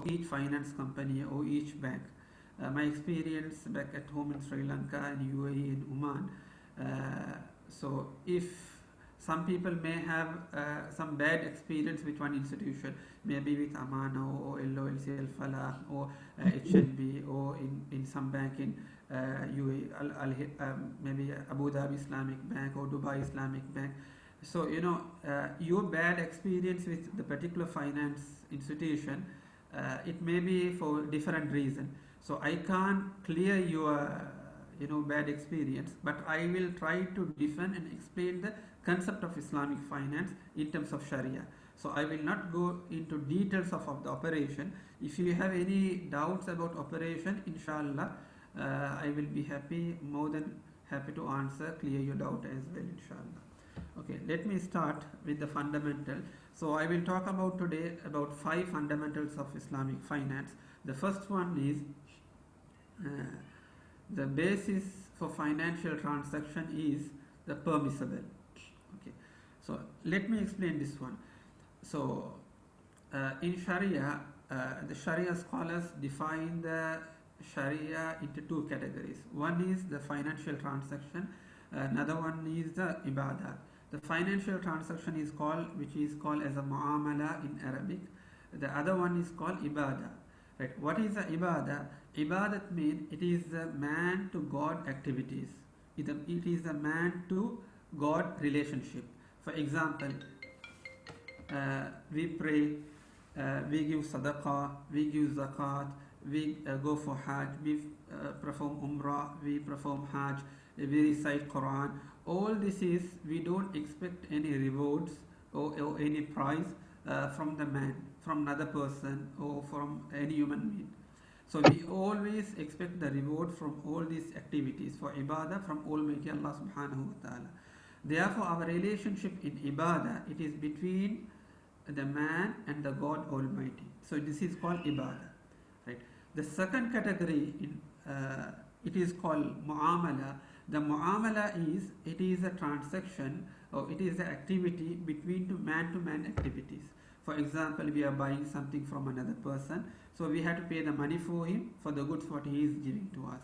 each finance company or each bank. My experience back at home in Sri Lanka and UAE and Oman. So if some people may have some bad experience with one institution, maybe with Amana or LOLC Al Falah or HNB, or in some bank in UAE, maybe Abu Dhabi Islamic Bank or Dubai Islamic Bank. So your bad experience with the particular finance institution, it may be for different reason. So I can't clear your bad experience, but I will try to defend and explain the concept of Islamic finance in terms of Sharia. So I will not go into details of the operation. If you have any doubts about operation, inshallah, I will be more than happy to answer, clear your doubt as well, inshallah. Okay, let me start with the fundamental. So I will talk about today about 5 fundamentals of Islamic finance. The first one is the basis for financial transaction is the permissible. Okay, so let me explain this one. So in Sharia, the Sharia scholars define the Sharia into 2 categories. One is the financial transaction, another one is the ibadah. The financial transaction is which is called as a muamala in Arabic. The other one is called ibadah. Right? What is the ibadah? Ibadat means it is the man to God activities. It is a man to God relationship. For example, we pray, we give sadaqah, we give zakat, we go for hajj, we perform umrah, we perform hajj, we recite Quran. All this is, we don't expect any rewards or any prize from the man, from another person, or from any human being. So we always expect the reward from all these activities for ibadah from Almighty Allah subhanahu wa ta'ala. Therefore our relationship in ibadah, it is between the man and the God Almighty. So this is called ibadah. Right? The second category, it is called muamala. The muamala it is a transaction, or it is an activity between to man activities. For example, we are buying something from another person, so we have to pay the money for him for the goods what he is giving to us,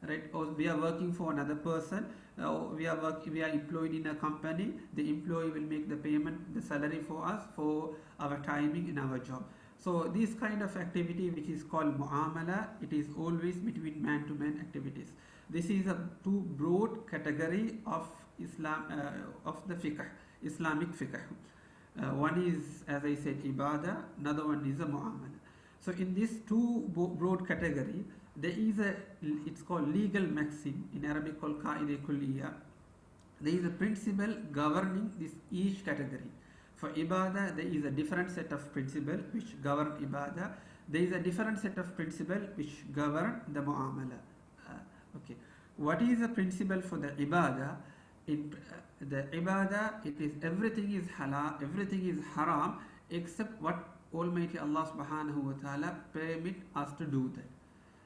right? Or we are working for another person, we are employed in a company. The employee will make the payment, the salary for us for our timing in our job. So this kind of activity, which is called muamala, it is always between man to man activities. This is a 2 broad category of Islam, of the fiqh, Islamic fiqh. One is, as I said, ibadah, another one is a muamala. So in these 2 broad category, there is it's called legal maxim, in Arabic called qaida kulliya. There is a principle governing this each category. For ibadah, there is a different set of principle which govern ibadah. There is a different set of principle which govern the muamala. Okay, what is the principle for the ibadah? The ibadah, it is everything is halal, everything is haram, except what Almighty Allah subhanahu wa ta'ala permit us to do that.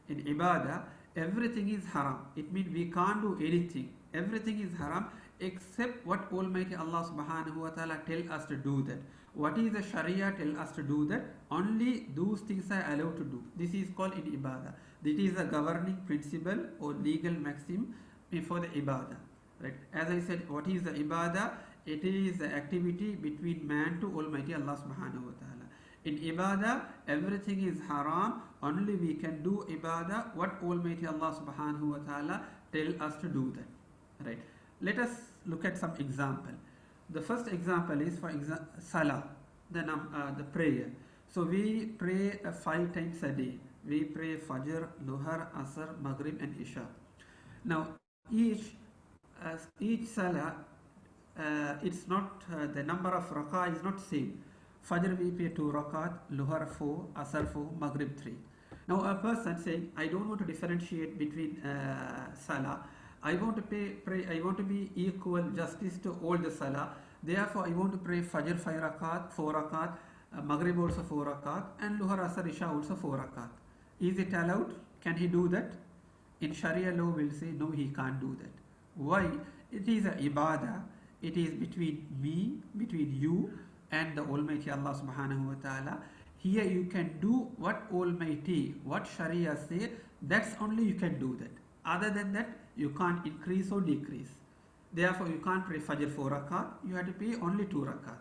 In ibadah, everything is haram. It means we can't do anything. Everything is haram except what Almighty Allah subhanahu wa ta'ala tell us to do that. What is the Sharia tell us to do that? Only those things are allowed to do. This is called in ibadah. This is a governing principle or legal maxim for the ibadah. Right? As I said, what is the ibadah? It is the activity between man to Almighty Allah subhanahu wa ta'ala. In ibadah, everything is haram. Only we can do ibadah what Almighty Allah subhanahu wa ta'ala tell us to do that. Right? Let us look at some example. The first example is, for example, salah, the prayer. So we pray 5 times a day. We pray Fajr, Luhar, Asr, Maghrib and Isha. Now each salah, it's not the number of rak'ah is not same. Fajr we pray 2 rakat, Luhar 4, Asr 4, Maghrib 3. Now a person saying, I don't want to differentiate between salah. I want to pray. I want to be equal justice to all the salah. Therefore, I want to pray Fajr 5 rakat, 4 rakat, Maghrib also 4 rakat, and Luhar, Asr, Isha also 4 rakat. Is it allowed? Can he do that? In Sharia law, we'll say no, he can't do that. Why? It is a ibadah. It is between me, between you, and the Almighty Allah subhanahu wa ta'ala. Here you can do what Almighty, what Sharia say, that's only you can do that. Other than that, you can't increase or decrease. Therefore, you can't pray Fajr 4 rakat, you have to pray only 2 rakat.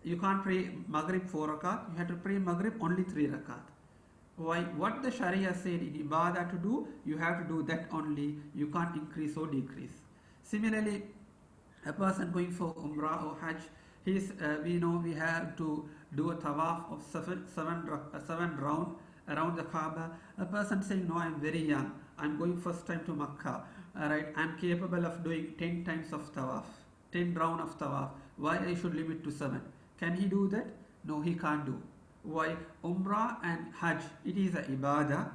You can't pray Maghrib 4 rakat, you have to pray Maghrib only 3 rakat. Why? What the Sharia said in Ibadah to do, you have to do that only, you can't increase or decrease. Similarly, a person going for Umrah or Hajj, we know we have to do a tawaf of seven round around the Kaaba. A person saying, no, I'm very young, I'm going first time to Makkah, alright, I'm capable of doing 10 times of tawaf, 10 round of tawaf, why I should limit to 7? Can he do that? No, he can't do. Why? Umrah and Hajj, it is a ibadah.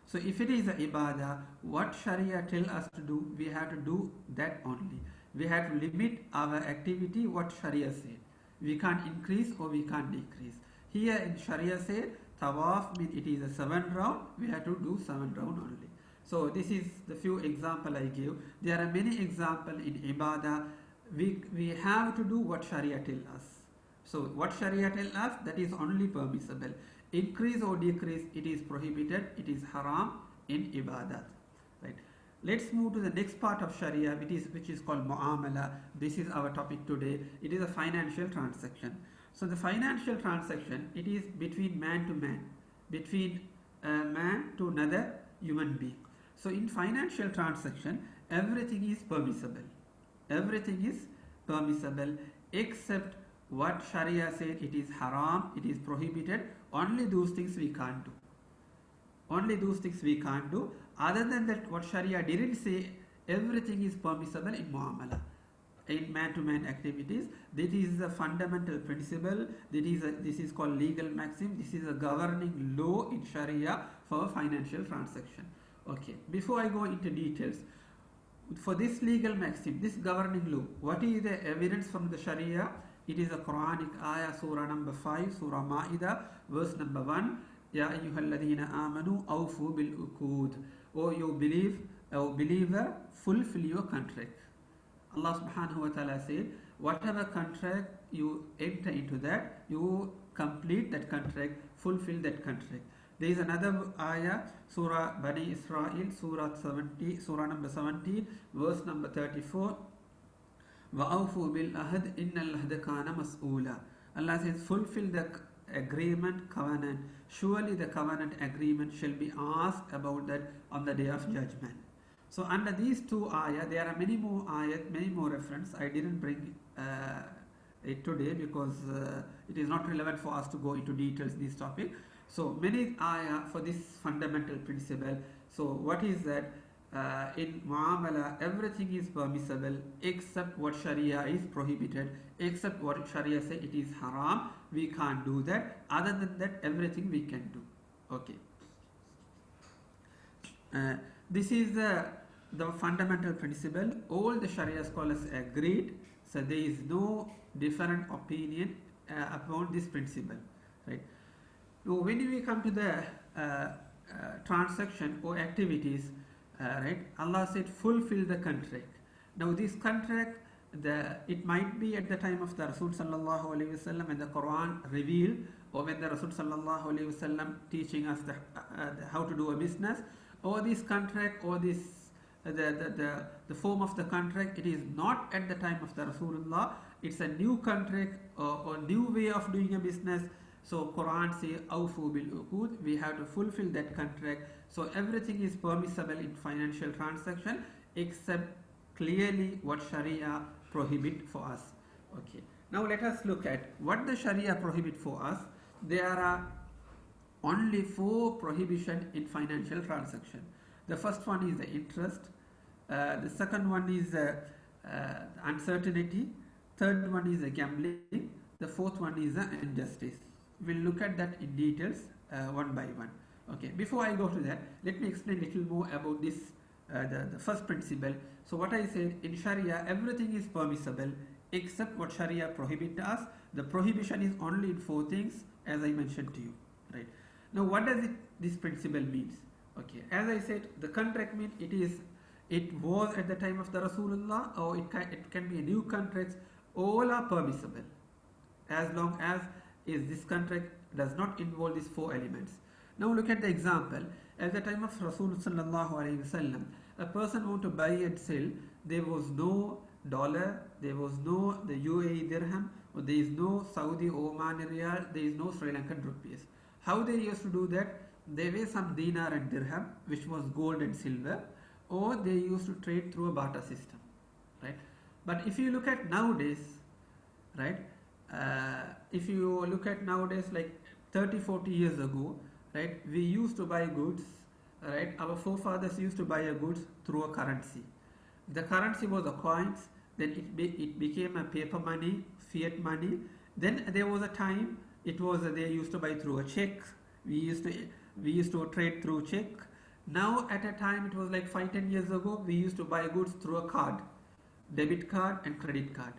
So if it is a ibadah, what Sharia tell us to do, we have to do that only. We have to limit our activity what Sharia said. We can't increase or we can't decrease. Here in Sharia said, tawaf means it is a 7 round, we have to do 7 round only. So this is the few example I give. There are many examples in ibadah. We have to do what Sharia tell us. So what Sharia tell us, that is only permissible. Increase or decrease, it is prohibited, it is haram in ibadat. Right. Let's move to the next part of Sharia, which is called mu'amala. This is our topic today. It is a financial transaction. So the financial transaction, it is between man to man, between man to another human being. So in financial transaction, everything is permissible. Everything is permissible except what Sharia said it is haram, it is prohibited. Only those things we can't do. Only those things we can't do. Other than that, what Sharia didn't say, everything is permissible in muamala, in man-to-man activities. This is a fundamental principle. This is called legal maxim. This is a governing law in Sharia for financial transaction. Okay. Before I go into details, for this legal maxim, this governing law, what is the evidence from the Sharia? It is a Quranic ayah, surah number 5, surah Ma'idah, verse number 1. Ya ayyuhalladhina amanu awfu bil uqud. O you believer, fulfill your contract. Allah subhanahu wa ta'ala said, whatever contract you enter into that, you complete that contract, fulfill that contract. There is another ayah, surah Bani Israel, surah number 17, verse number 34. وَأَوْفُوا بِالْأَهْدِ إِنَّ الْأَهْدَ كَانَ مَسْئُولًا. Allah says, fulfill the agreement, covenant. Surely the covenant agreement shall be asked about that on the day of judgment. So under these two ayat, there are many more ayat, many more reference. I didn't bring it today because it is not relevant for us to go into details this topic. So many ayat for this fundamental principle. So what is that? In muamala, everything is permissible except what Sharia is prohibited, except what Sharia says it is haram. We can't do that. Other than that, everything we can do. Okay. This is the fundamental principle. All the Sharia scholars agreed. So there is no different opinion upon this principle. Right. Now, when we come to the transaction or activities, right, Allah said fulfill the contract. Now this contract, it might be at the time of the Rasul sallallahu alaihi wasallam when the Quran revealed, or when the Rasul sallallahu alaihi wasallam teaching us how to do a business, or this contract, or this the form of the contract, it is not at the time of the Rasulullah. It's a new contract or new way of doing a business. So Quran says, "Awfu bil uqud." We have to fulfill that contract. So everything is permissible in financial transaction except clearly what Sharia prohibit for us. Okay. Now let us look at what the Sharia prohibit for us. There are only 4 prohibition in financial transaction. The first one is the interest. The second one is uncertainty. Third one is the gambling. The fourth one is the injustice. We'll look at that in details one by one. Okay. Before I go to that, let me explain a little more about this, the first principle. So what I said, in Sharia, everything is permissible except what Sharia prohibits us. The prohibition is only in 4 things, as I mentioned to you. Right. Now, what does this principle means? Okay. As I said, the contract means it was at the time of the Rasulullah, or it can be a new contract. All are permissible as long as is this contract does not involve these four elements. Now look at the example. At the time of Rasul sallallahu alaihi wasallam, a person want to buy and sell. There was no dollar, there was no the UAE dirham, or there is no Saudi Oman riyal, there is no Sri Lankan rupees. How they used to do that? There were some dinar and dirham, which was gold and silver, or they used to trade through a barter system, right? But if you look at nowadays, right, if you look at nowadays, like 30-40 years ago, right, we used to buy goods, right, our forefathers used to buy a goods through a currency. The currency was the coins, then it became a paper money, fiat money. Then there was a time it was they used to buy through a check. We used to trade through check. Now at a time it was like 5-10 years ago, we used to buy goods through a card, debit card and credit card.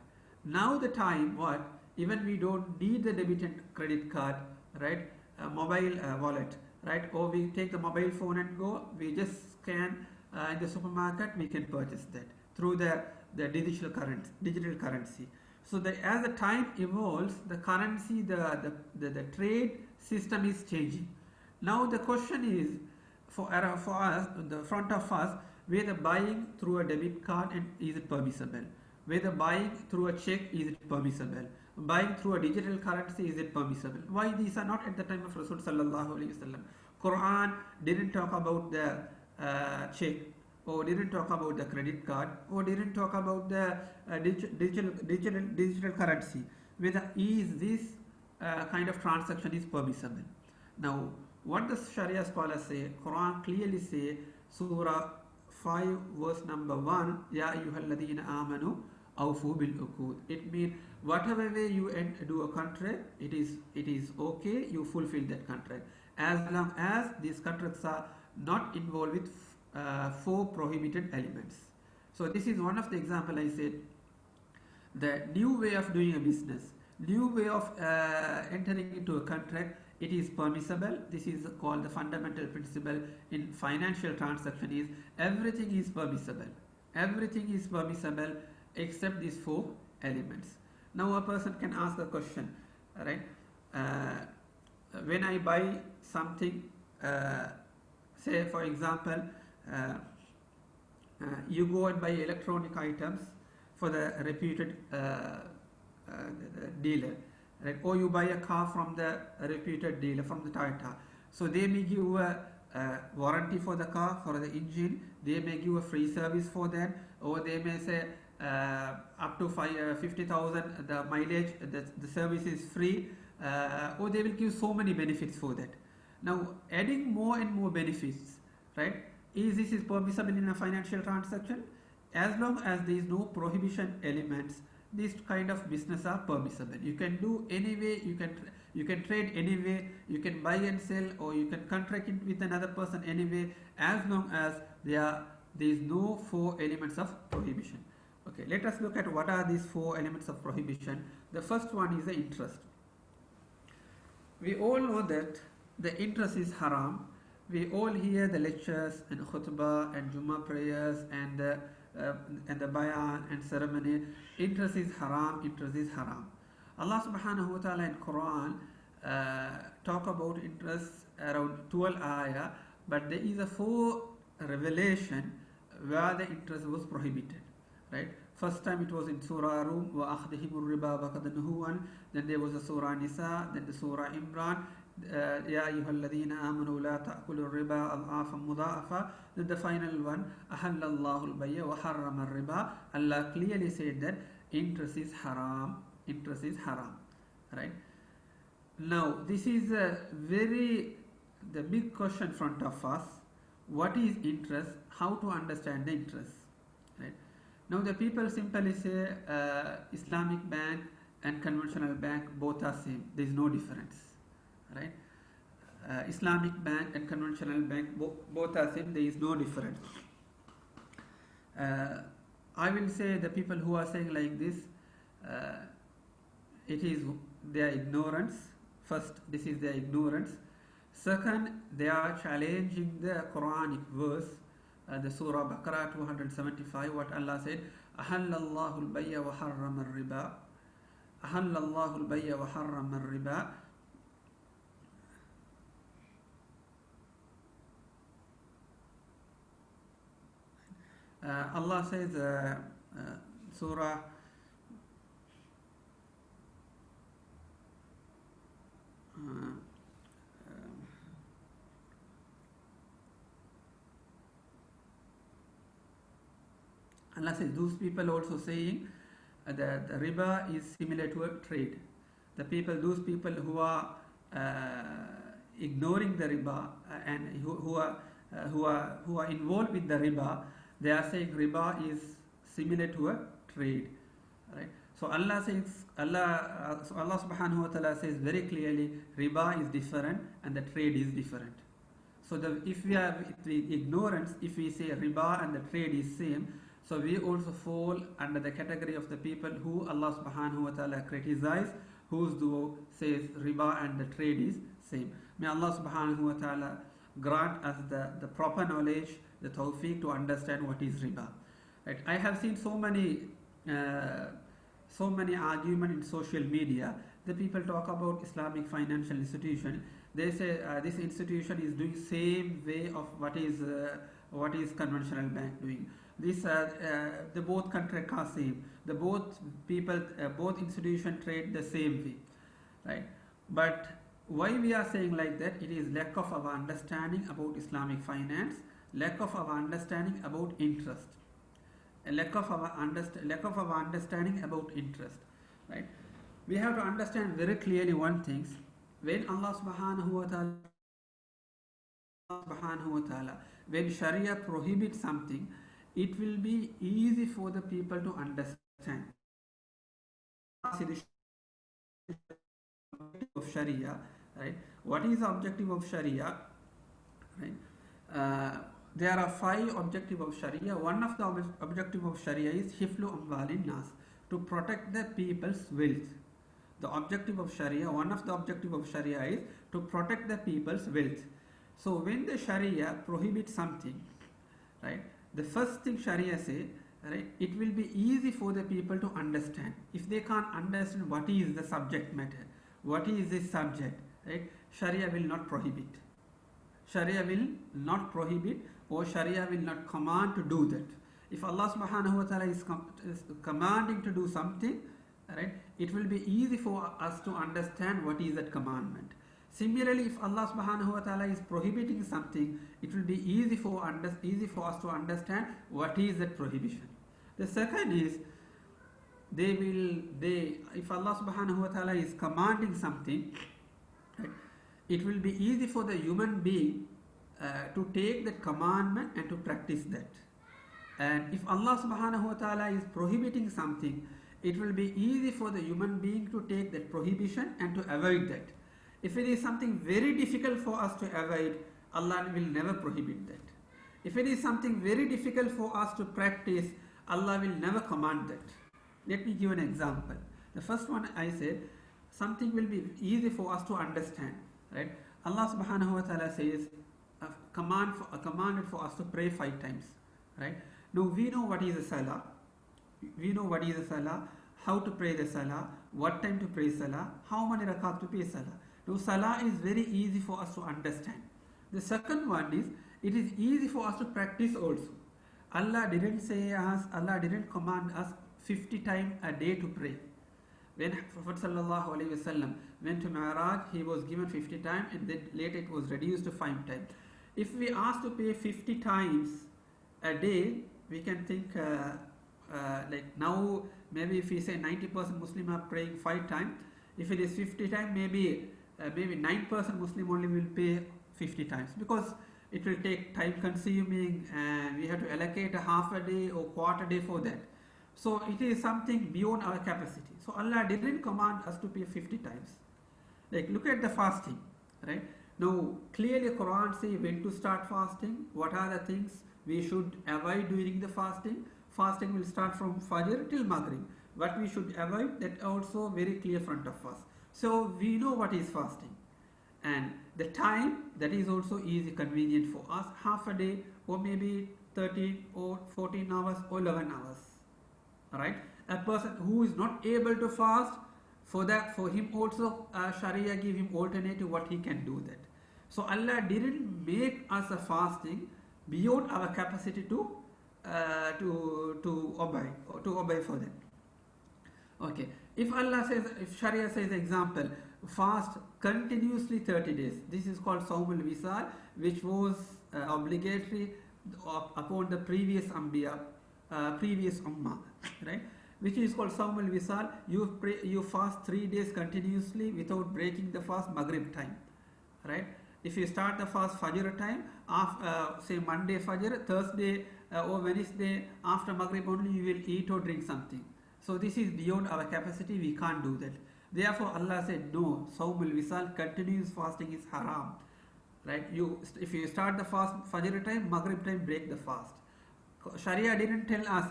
Now the time what, even we don't need the debit and credit card, right, a mobile wallet, right, or we take the mobile phone and go, we just scan in the supermarket, we can purchase that through the digital currency. So as the time evolves, the currency, the trade system is changing. Now the question is for us, the front of us, whether buying through a debit card and is it permissible? Whether buying through a check, is it permissible? Buying through a digital currency, is it permissible? Why these are not at the time of Rasul sallallahu alaihi wasallam? Quran didn't talk about the check, or didn't talk about the credit card, or didn't talk about the digital currency. Whether is this kind of transaction is permissible? Now, what the Sharia scholars say, Quran clearly say, Surah 5 verse number 1, Ya ayyuhalladhina amanu awfu bil uqud. It means whatever way you do a contract, it is okay, you fulfill that contract, as long as these contracts are not involved with four prohibited elements. So this is one of the example I said. The new way of doing a business, new way of entering into a contract, it is permissible. This is called the fundamental principle in financial transaction is everything is permissible. Everything is permissible except these four elements. Now a person can ask a question, right? When I buy something, say for example, you go and buy electronic items for the reputed dealer, right? Or you buy a car from the reputed dealer, from the Toyota. So they may give you a warranty for the car, for the engine. They may give a free service for that, or they may say up to 50,000 the mileage, the service is free, or they will give so many benefits for that. Now adding more and more benefits, right, this is permissible in a financial transaction. As long as there is no prohibition elements, this kind of business are permissible. You can do any way, you can trade any way, you can buy and sell, or you can contract it with another person anyway, as long as there is no four elements of prohibition. Okay, let us look at what are these four elements of prohibition. The first one is the interest. We all know that the interest is haram. We all hear the lectures and khutbah and Jummah prayers and the bayan and ceremony. Interest is haram, interest is haram. Allah subhanahu wa ta'ala in Quran talk about interest around 12 ayah, but there is a 4 revelation where the interest was prohibited, right? First time it was in Surah Rum, wa akhdihimur riba baqadnahu, then there was a Surah Nisa, then the Surah Imran, Ya ayyuhalladhina amanu la ta'kulu riba adhafan mudha'afa. Then the final one, ahallallahu al-bay'a wa harrama al-riba. Allah clearly said that interest is haram, right? Now this is the big question in front of us. What is interest? How to understand the interest, right? Now the people simply say Islamic bank and conventional bank both are same. There is no difference, right? Islamic bank and conventional bank both are same. There is no difference. I will say the people who are saying like this, it is their ignorance. First, this is their ignorance. Second, they are challenging the Quranic verse, the Surah Baqarah 275, what Allah said, Ahallallahu al-bayya wa harrama al-riba. Ahallallahu al-bayya wa harrama al-riba. Allah says, Surah uh, Allah says, those people also saying that the riba is similar to a trade. Those people who are ignoring the riba and who are involved with the riba, they are saying riba is similar to a trade, right? So Allah subhanahu wa ta'ala says very clearly, riba is different and the trade is different. So if we are with ignorance, if we say riba and the trade is same, so we also fall under the category of the people who Allah subhanahu wa ta'ala criticize, whose dua says riba and the trade is same. May Allah subhanahu wa ta'ala grant us the proper knowledge, the tawfiq to understand what is riba. Right? I have seen so many arguments in social media. The people talk about Islamic financial institution. They say this institution is doing same way of what is conventional bank doing. The both contract are same. The both institutions trade the same way, right? But why we are saying like that? It is lack of our understanding about Islamic finance, lack of our understanding about interest, a lack of our understanding about interest, right? We have to understand very clearly one thing: when Allah subhanahu wa ta'ala, when Sharia prohibits something, it will be easy for the people to understand. Of Sharia, right? What is the objective of Sharia, right? There are 5 objectives of Sharia. One of the objective of Sharia is hiflu amwalin nas, to protect the people's wealth. The objective of Sharia, one of the objective of Sharia is to protect the people's wealth. So when the Sharia prohibits something, right, the first thing Sharia say, right, it will be easy for the people to understand. If they can't understand what is the subject matter, what is this subject, right, Sharia will not prohibit. Sharia will not prohibit, or Sharia will not command to do that. If Allah subhanahu wa ta'ala is commanding to do something, right, it will be easy for us to understand what is that commandment. Similarly, if Allah subhanahu wa ta'ala is prohibiting something, it will be easy for us to understand what is that prohibition. The second is, if Allah subhanahu wa ta'ala is commanding something, right, it will be easy for the human being to take that commandment and to practice that. And if Allah subhanahu wa ta'ala is prohibiting something, it will be easy for the human being to take that prohibition and to avoid that. If it is something very difficult for us to avoid, Allah will never prohibit that. If it is something very difficult for us to practice, Allah will never command that. Let me give an example. The first one I said, something will be easy for us to understand, right? Allah subhanahu wa ta'ala says, commanded for us to pray 5 times, right? Now we know what is a salah. We know what is a salah, how to pray the salah, what time to pray salah, how many rakat to pray salah. Now salah is very easy for us to understand. The second one is, it is easy for us to practice also. Allah didn't command us 50 times a day to pray. When Prophet sallallahu alaihi wasallam went to Mi'raj, he was given 50 times, and then later it was reduced to 5 times. If we ask to pray 50 times a day, we can think like now, maybe if we say 90% Muslim are praying 5 times, if it is 50 times, maybe 9% Muslim only will pay 50 times, because it will take time consuming and we have to allocate a half a day or quarter day for that. So it is something beyond our capacity. So Allah didn't command us to pay 50 times. Like look at the fasting, right? Now clearly Quran says when to start fasting, what are the things we should avoid during the fasting. Fasting will start from Fajr till Maghrib. What we should avoid, that also very clear front of us. So we know what is fasting. And the time, that is also easy, convenient for us, half a day or maybe 13 or 14 hours or 11 hours. Alright? A person who is not able to fast, for him also Sharia give him alternative what he can do that. So Allah didn't make us a fasting beyond our capacity to to obey, or to obey for them. Okay, if Allah says, if Sharia says, example, fast continuously 30 days, this is called Sawmul Wisal, which was obligatory upon the previous Anbiya, previous Ummah, right? Which is called Sawmul Wisal. You fast 3 days continuously without breaking the fast Maghrib time, right? If you start the fast Fajr time, say Monday Fajr, Thursday or Wednesday after Maghrib only you will eat or drink something. So this is beyond our capacity, we can't do that. Therefore Allah said no, Sawmul Wisal, continuous fasting is haram. Right? If you start the fast Fajr time, Maghrib time, break the fast. Sharia didn't tell us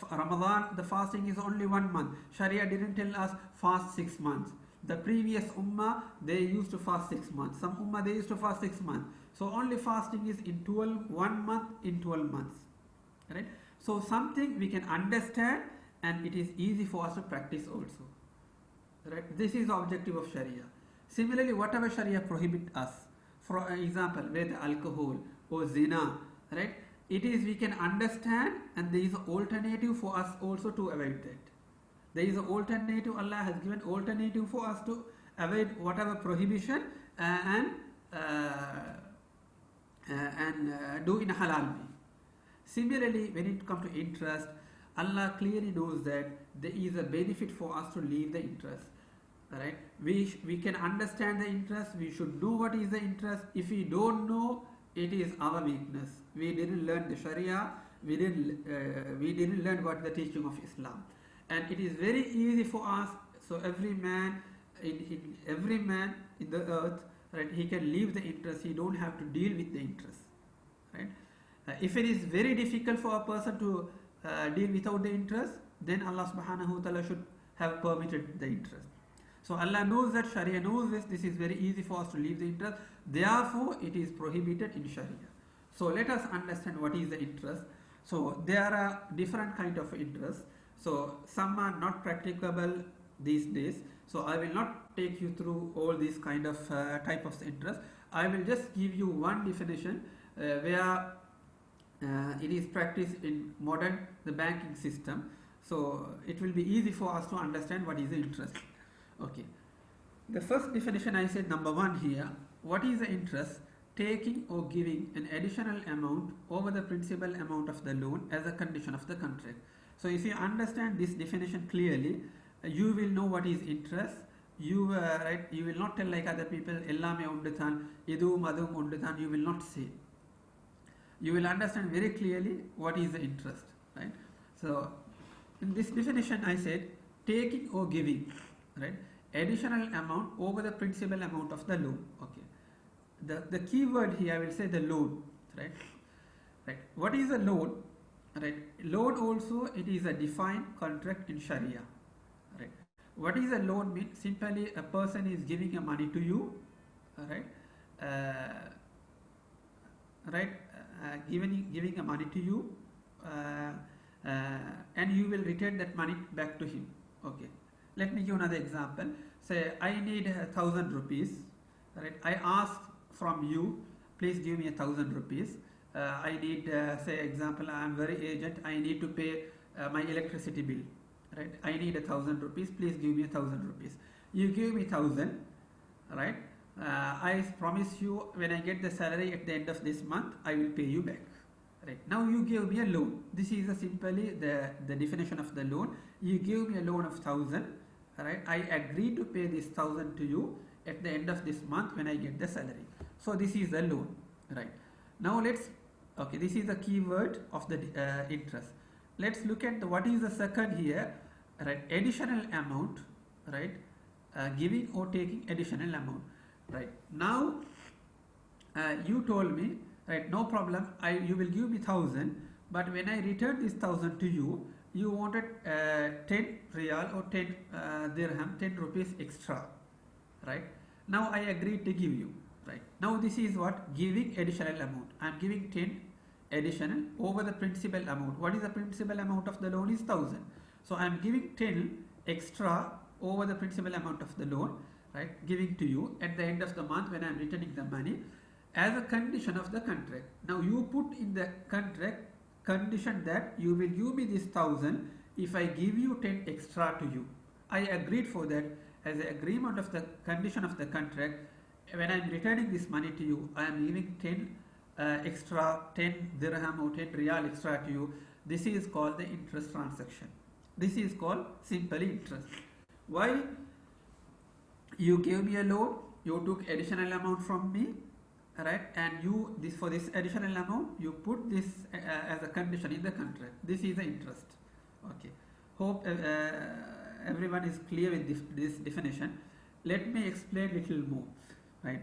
Ramadan, the fasting is only 1 month. Sharia didn't tell us fast 6 months. The previous Ummah, they used to fast 6 months. Some Ummah, they used to fast 6 months. So only fasting is in 1 month in 12 months. Right? So something we can understand and it is easy for us to practice also. Right? This is the objective of Sharia. Similarly, whatever Sharia prohibit us, for example, with alcohol or zina, right? It is we can understand, and there is an alternative for us also to avoid that. There is an alternative. Allah has given alternative for us to avoid whatever prohibition and do in a halal way. Similarly, when it comes to interest, Allah clearly knows that there is a benefit for us to leave the interest. Right? We can understand the interest. We should know what is the interest. If we don't know, it is our weakness. We didn't learn the Sharia. We didn't learn what the teaching of Islam. And it is very easy for us. So every man in the earth, right? He can leave the interest. He don't have to deal with the interest. Right? If it is very difficult for a person to deal without the interest, then Allah subhanahu wa ta'ala should have permitted the interest. So Allah knows that, Sharia knows this is very easy for us to leave the interest, therefore it is prohibited in Sharia. So let us understand what is the interest. So there are different kind of interest. So some are not practicable these days. So I will not take you through all these kind of type of interest. I will just give you one definition where it is practiced in the banking system. So it will be easy for us to understand what is the interest. Okay. The first definition I said, number 1 here. What is the interest? Taking or giving an additional amount over the principal amount of the loan as a condition of the contract. So if you understand this definition clearly, you will know what is interest. You will not tell like other people, ellame unduthan, idu madum unduthan. You will not say. You will understand very clearly what is the interest. Right? So in this definition I said, taking or giving, right? Additional amount over the principal amount of the loan. Okay. The key word here I will say the loan. Right. What is a loan? Right. Loan also, it is a defined contract in Sharia. Right. What is a loan mean? Simply a person is giving a money to you. Right. Giving a money to you, and you will return that money back to him. Okay. Let me give another example. Say I need 1,000 rupees. Right? I ask from you, please give me 1,000 rupees. I need, say example, I am very aged. I need to pay my electricity bill. Right? I need 1,000 rupees. Please give me 1,000 rupees. You give me 1,000. Right? I promise you when I get the salary at the end of this month, I will pay you back. Right. Now you give me a loan. This is simply the definition of the loan. You give me a loan of 1,000. Right. I agree to pay this 1,000 to you at the end of this month when I get the salary. So this is the loan. Right. Now this is the key word of the interest. Let's look at what is the second here. Right. Additional amount. Right. Giving or taking additional amount. Right. Now you told me, right, no problem, you will give me 1,000, but when I return this 1,000 to you, you wanted 10 real or 10 dirham, 10 rupees extra. Right. Now I agreed to give you. Right. Now this is what? Giving additional amount. I am giving 10 additional over the principal amount. What is the principal amount of the loan? Is 1,000. So I am giving 10 extra over the principal amount of the loan. Right, giving to you at the end of the month when I am returning the money as a condition of the contract. Now you put in the contract condition that you will give me this 1000 if I give you 10 extra to you. I agreed for that as an agreement of the condition of the contract. When I am returning this money to you, I am giving 10 extra, 10 dirham or 10 riyal extra to you. This is called the interest transaction. This is called simply interest. Why? You gave me a loan, you took additional amount from me, right? And you, this, for this additional amount, you put this as a condition in the contract. This is the interest. Okay. Hope everyone is clear with this definition. Let me explain little more, right?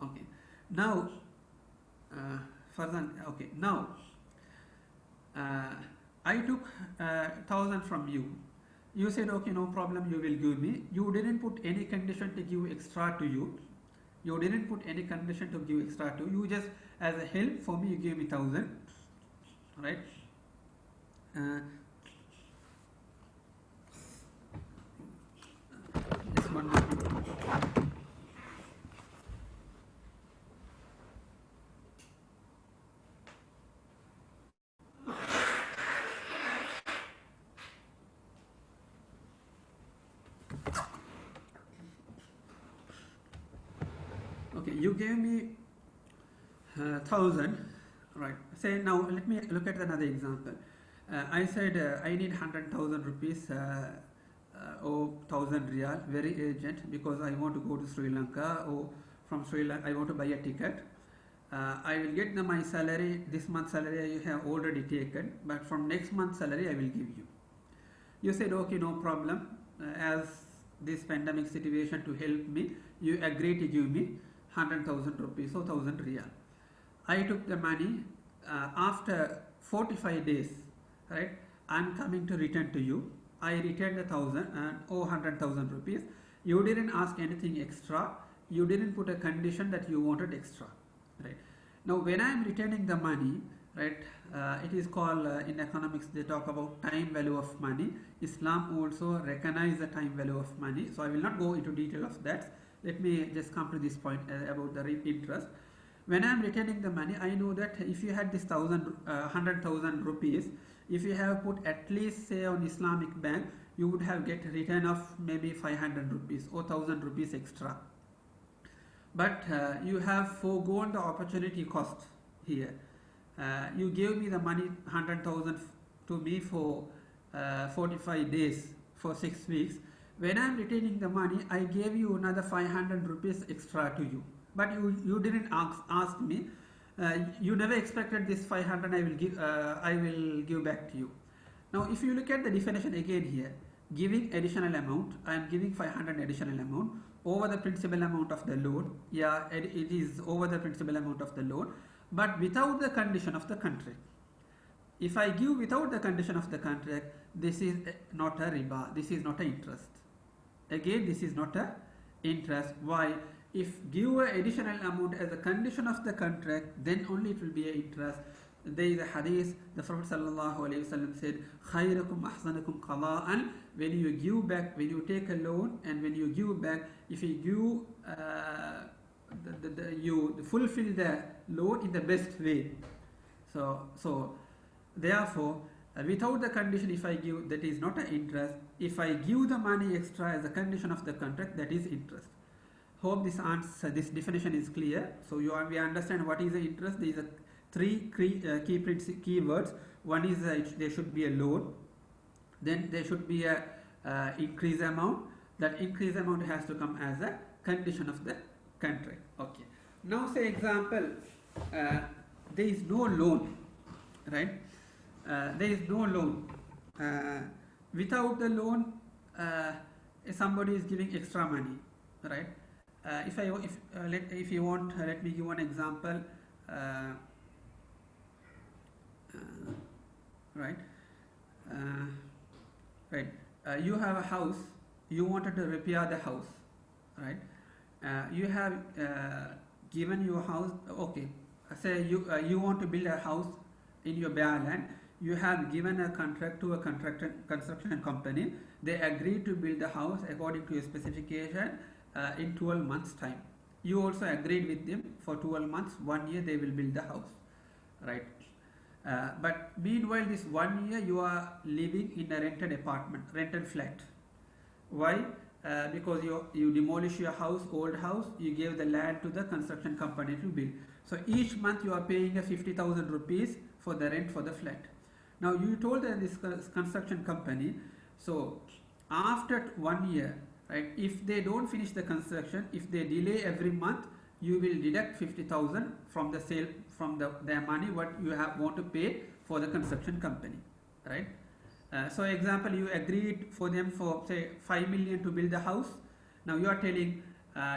Okay. Now, okay. Now, I took 1000 from you. You said, okay, no problem, you will give me. You didn't put any condition to give extra to you. You didn't put any condition to give extra to you. Just as a help for me, you gave me 1000, right? Just one more. Okay, you gave me 1000, right? Say now, let me look at another example. I said I need 100,000 rupees or 1000 riyal, very urgent, because I want to go to Sri Lanka, or from Sri Lanka I want to buy a ticket. I will get my salary, this month's salary you have already taken, but from next month's salary I will give you. You said, okay, no problem. As this pandemic situation to help me, you agree to give me 100,000 rupees or 1000 riyal. I took the money after 45 days, right? I'm coming to return to you. I returned the 1000 and 100,000 rupees. You didn't ask anything extra. You didn't put a condition that you wanted extra, right? Now, when I am returning the money, right, it is called in economics they talk about time value of money. Islam also recognize the time value of money. So I will not go into detail of that. Let me just come to this point about the interest. When I am returning the money, I know that if you had this 100,000 rupees, if you have put at least say on Islamic bank, you would have get return of maybe 500 rupees or 1000 rupees extra. But you have foregone the opportunity cost here. You gave me the money 100,000 to me for 45 days, for 6 weeks. When I am returning the money, I gave you another 500 rupees extra to you. But you didn't ask me. You never expected this 500 I will give back to you. Now, if you look at the definition again here, giving additional amount, I am giving 500 additional amount over the principal amount of the loan. Yeah, it is over the principal amount of the loan, but without the condition of the contract. If I give without the condition of the contract, this is not a riba, this is not an interest. Again, this is not a interest. Why? If give an additional amount as a condition of the contract, then only it will be an interest. There is a hadith, the Prophet ﷺ said, خَيْرَكُمْ أَحْسَنَكُمْ قَضَاءً. When you give back, when you take a loan and when you give back, if you give, you fulfill the loan in the best way. So therefore, without the condition, if I give, that is not an interest. If I give the money extra as a condition of the contract, that is interest. Hope this answer, this definition is clear. So we understand what is the interest. There is a three key words. One is there should be a loan. Then there should be a increase amount. That increase amount has to come as a condition of the contract. Okay. Now say example, there is no loan, right? There is no loan. Without the loan, somebody is giving extra money, right? If you want, let me give one example. Right. You have a house. You wanted to repair the house, right? You have given your house. Okay. Say you want to build a house in your bare land. You have given a contract to a construction company. They agree to build the house according to your specification in 12 months time. You also agreed with them for 12 months, 1 year they will build the house, right? But meanwhile, this 1 year you are living in a rented apartment, rented flat. Why? Because you demolish your house, old house, you gave the land to the construction company to build. So each month you are paying a 50,000 rupees for the rent for the flat. Now you told this construction company, so after 1 year, right, if they don't finish the construction, if they delay every month, you will deduct 50,000 from the sale, from their money what you want to pay for the construction company, right? So example, you agreed for them for say 5 million to build the house. Now you are telling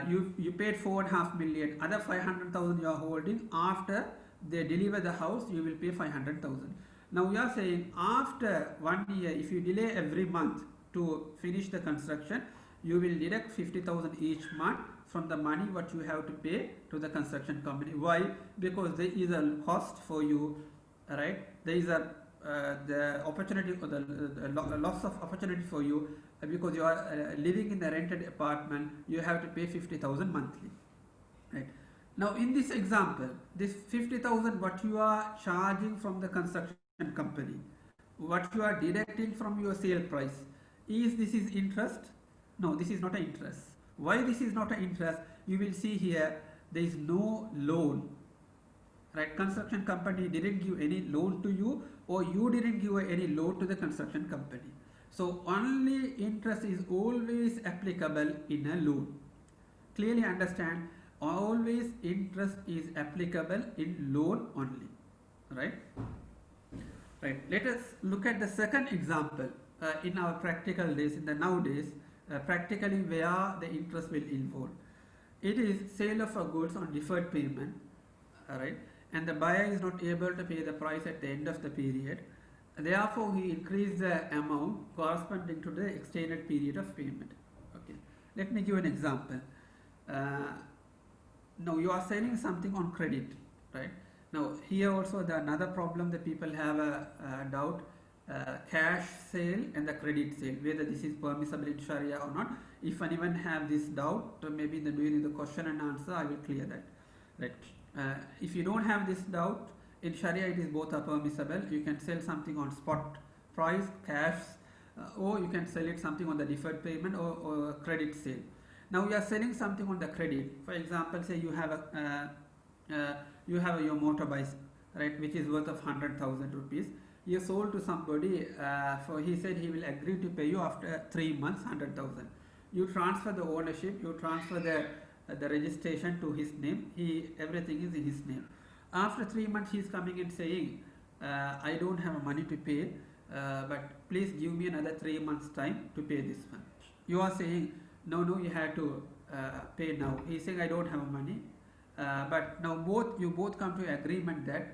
you paid 4.5 million, other 500,000 you are holding. After they deliver the house, you will pay 500,000. Now we are saying after 1 year, if you delay every month to finish the construction, you will deduct 50,000 each month from the money what you have to pay to the construction company. Why? Because there is a cost for you, right? There is a the opportunity or the loss of opportunity for you, because you are living in a rented apartment. You have to pay 50,000 monthly, right? Now in this example, this 50,000 what you are charging from the construction company, what you are deducting from your sale price, this is interest? No, this is not an interest. Why this is not an interest? You will see here, there is no loan, right? Construction company didn't give any loan to you, or you didn't give any loan to the construction company. So only interest is always applicable in a loan. Clearly understand, always interest is applicable in loan only, right? Right. Let us look at the second example in our practical days, in the nowadays, practically where the interest will involve. It is sale of a goods on deferred payment, right? And the buyer is not able to pay the price at the end of the period. Therefore, he increased the amount corresponding to the extended period of payment. Okay. Let me give an example. Now you are selling something on credit, right? Now here also another problem that people have a doubt, cash sale and the credit sale, whether this is permissible in Sharia or not. If anyone have this doubt, maybe during the question and answer I will clear that, right? If you don't have this doubt, in Sharia it is both are permissible. You can sell something on spot price, cash, or you can sell it something on the deferred payment or credit sale. Now you are selling something on the credit. For example, say you have your motorbike, right, which is worth of 100,000 rupees. You sold to somebody for, he said he will agree to pay you after 3 months 100,000. You transfer the ownership, you transfer the registration to his name. Everything is in his name. After 3 months, he is coming and saying, I don't have money to pay, but please give me another 3 months time to pay this one. You are saying, no, you have to pay now. He is saying, I don't have money. But now you both come to agreement that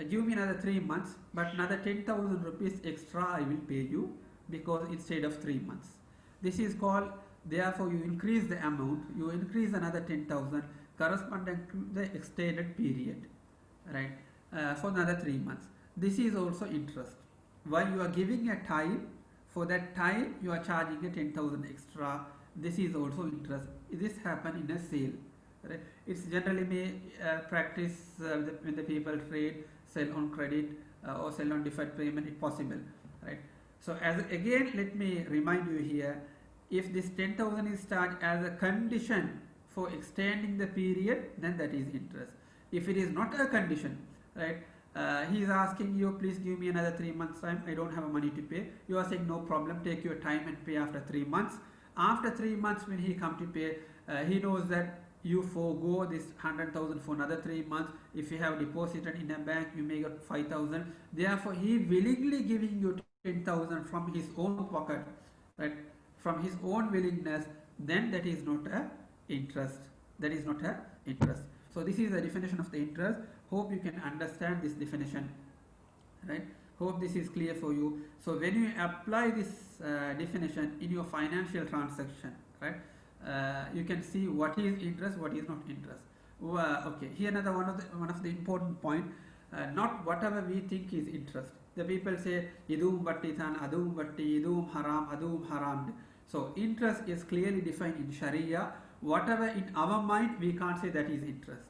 give me another 3 months, but another 10,000 rupees extra I will pay you, because instead of 3 months. This is called, therefore you increase the amount, you increase another 10,000 corresponding to the extended period, right, for another 3 months. This is also interest. While you are giving a time, for that time you are charging a 10,000 extra. This is also interest. This happen in a sale. Right. It's generally may practice when the people trade, sell on credit or sell on deferred payment, if possible, right? So again, let me remind you here, if this 10,000 is charged as a condition for extending the period, then that is interest. If it is not a condition, right, he is asking you, please give me another 3 months time, I don't have money to pay. You are saying, no problem, take your time and pay after 3 months. After 3 months, when he come to pay, he knows that you forego this 100,000 for another 3 months. If you have deposited in a bank, you may get 5,000. Therefore, he willingly giving you 10,000 from his own pocket, right? From his own willingness. Then that is not a interest. That is not a interest. So this is the definition of the interest. Hope you can understand this definition, right? Hope this is clear for you. So when you apply this definition in your financial transaction, right? You can see what is interest, what is not interest. Okay, here another one of the important point. Not whatever we think is interest. The people say idum batti than adum batti, idum haram, adum haram. So interest is clearly defined in Sharia. whatever in our mind, we can't say that is interest.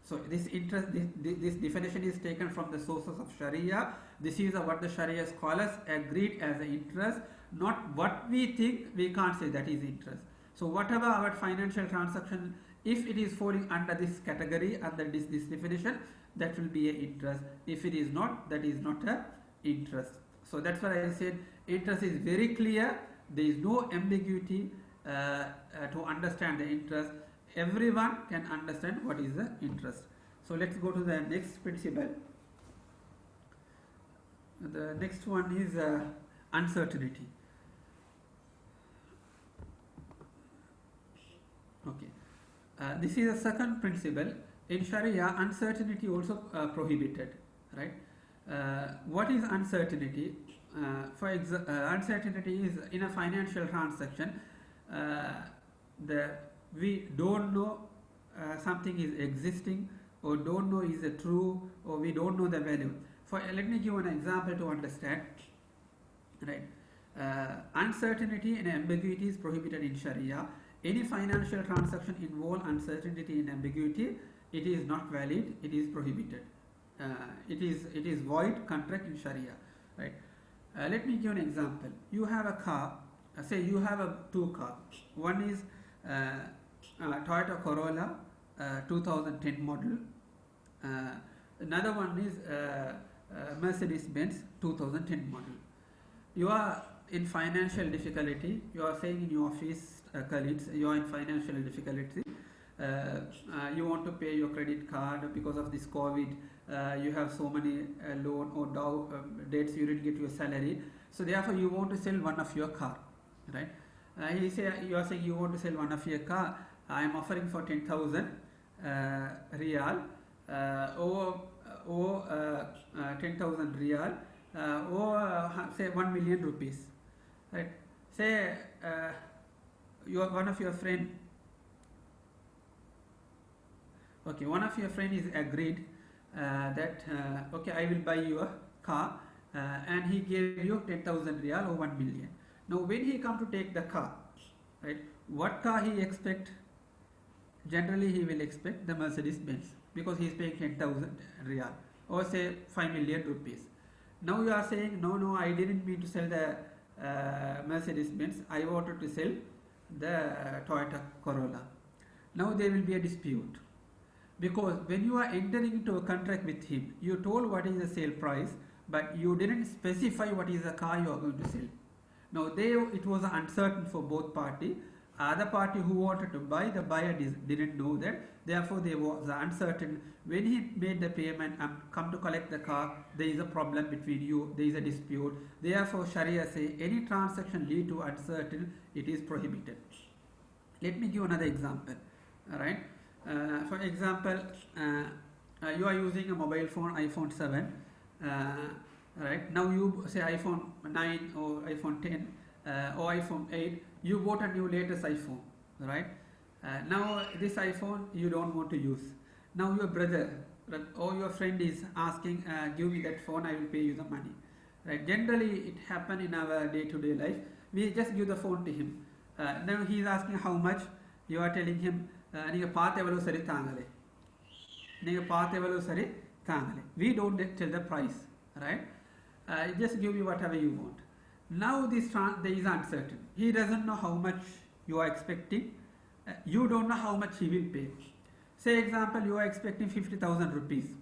So this interest, this definition is taken from the sources of Sharia. This is what the Sharia scholars agreed as an interest, not what we think. We can't say that is interest. So whatever our financial transaction, if it is falling under this category, under this definition, that will be an interest. If it is not, that is not a interest. So that's why I said interest is very clear. There is no ambiguity to understand the interest. Everyone can understand what is the interest. So let's go to the next principle. The next one is uncertainty. Okay, this is the second principle. In Sharia, uncertainty also prohibited, right? What is uncertainty? Uncertainty is in a financial transaction. We don't know something is existing, or don't know is it true, or we don't know the value. Let me give an example to understand. Right? Uncertainty and ambiguity is prohibited in Sharia. Any financial transaction involve uncertainty and ambiguity, it is not valid. It is prohibited. It is void contract in Sharia. Right? Let me give an example. You have a car. Say you have two cars. One is Toyota Corolla 2010 model. Another one is Mercedes-Benz 2010 model. You are in financial difficulty. You are saying in your office colleagues, you are in financial difficulty. You want to pay your credit card because of this COVID. You have so many loan or debts, you didn't get your salary. So therefore, you want to sell one of your car, right? You are saying you want to sell one of your car. I am offering for 10,000 real or 10,000 real or say 1 million rupees, right? Say one of your friend. Okay, one of your friend is agreed that okay, I will buy your car, and he gave you 10,000 real or 1 million. Now when he come to take the car, right, what car he expect? Generally he will expect the Mercedes-Benz because he is paying 10,000 real or say 5 million rupees. Now you are saying no, I didn't mean to sell the Mercedes-Benz, I wanted to sell the Toyota Corolla. Now there will be a dispute, because when you are entering into a contract with him, you told what is the sale price, but you didn't specify what is the car you are going to sell. Now it was uncertain for both parties. Other party who wanted to buy, the buyer didn't know that. Therefore, there was uncertain. When he made the payment and come to collect the car, there is a problem between you. There is a dispute. Therefore, Sharia say any transaction lead to uncertain, it is prohibited. Let me give another example. All right. For example, you are using a mobile phone, iPhone 7. Right now, you say iPhone 9 or iPhone 10 or iPhone 8. You bought a new latest iPhone, right? Now this iPhone you don't want to use. Now your brother or your friend is asking, give me that phone, I will pay you the money. Right? Generally it happen in our day-to-day life. We just give the phone to him. Now he is asking how much. You are telling him, we don't tell the price, right? Just give me whatever you want. Now there is uncertain. He doesn't know how much you are expecting. You don't know how much he will pay. Say example, you are expecting 50,000 rupees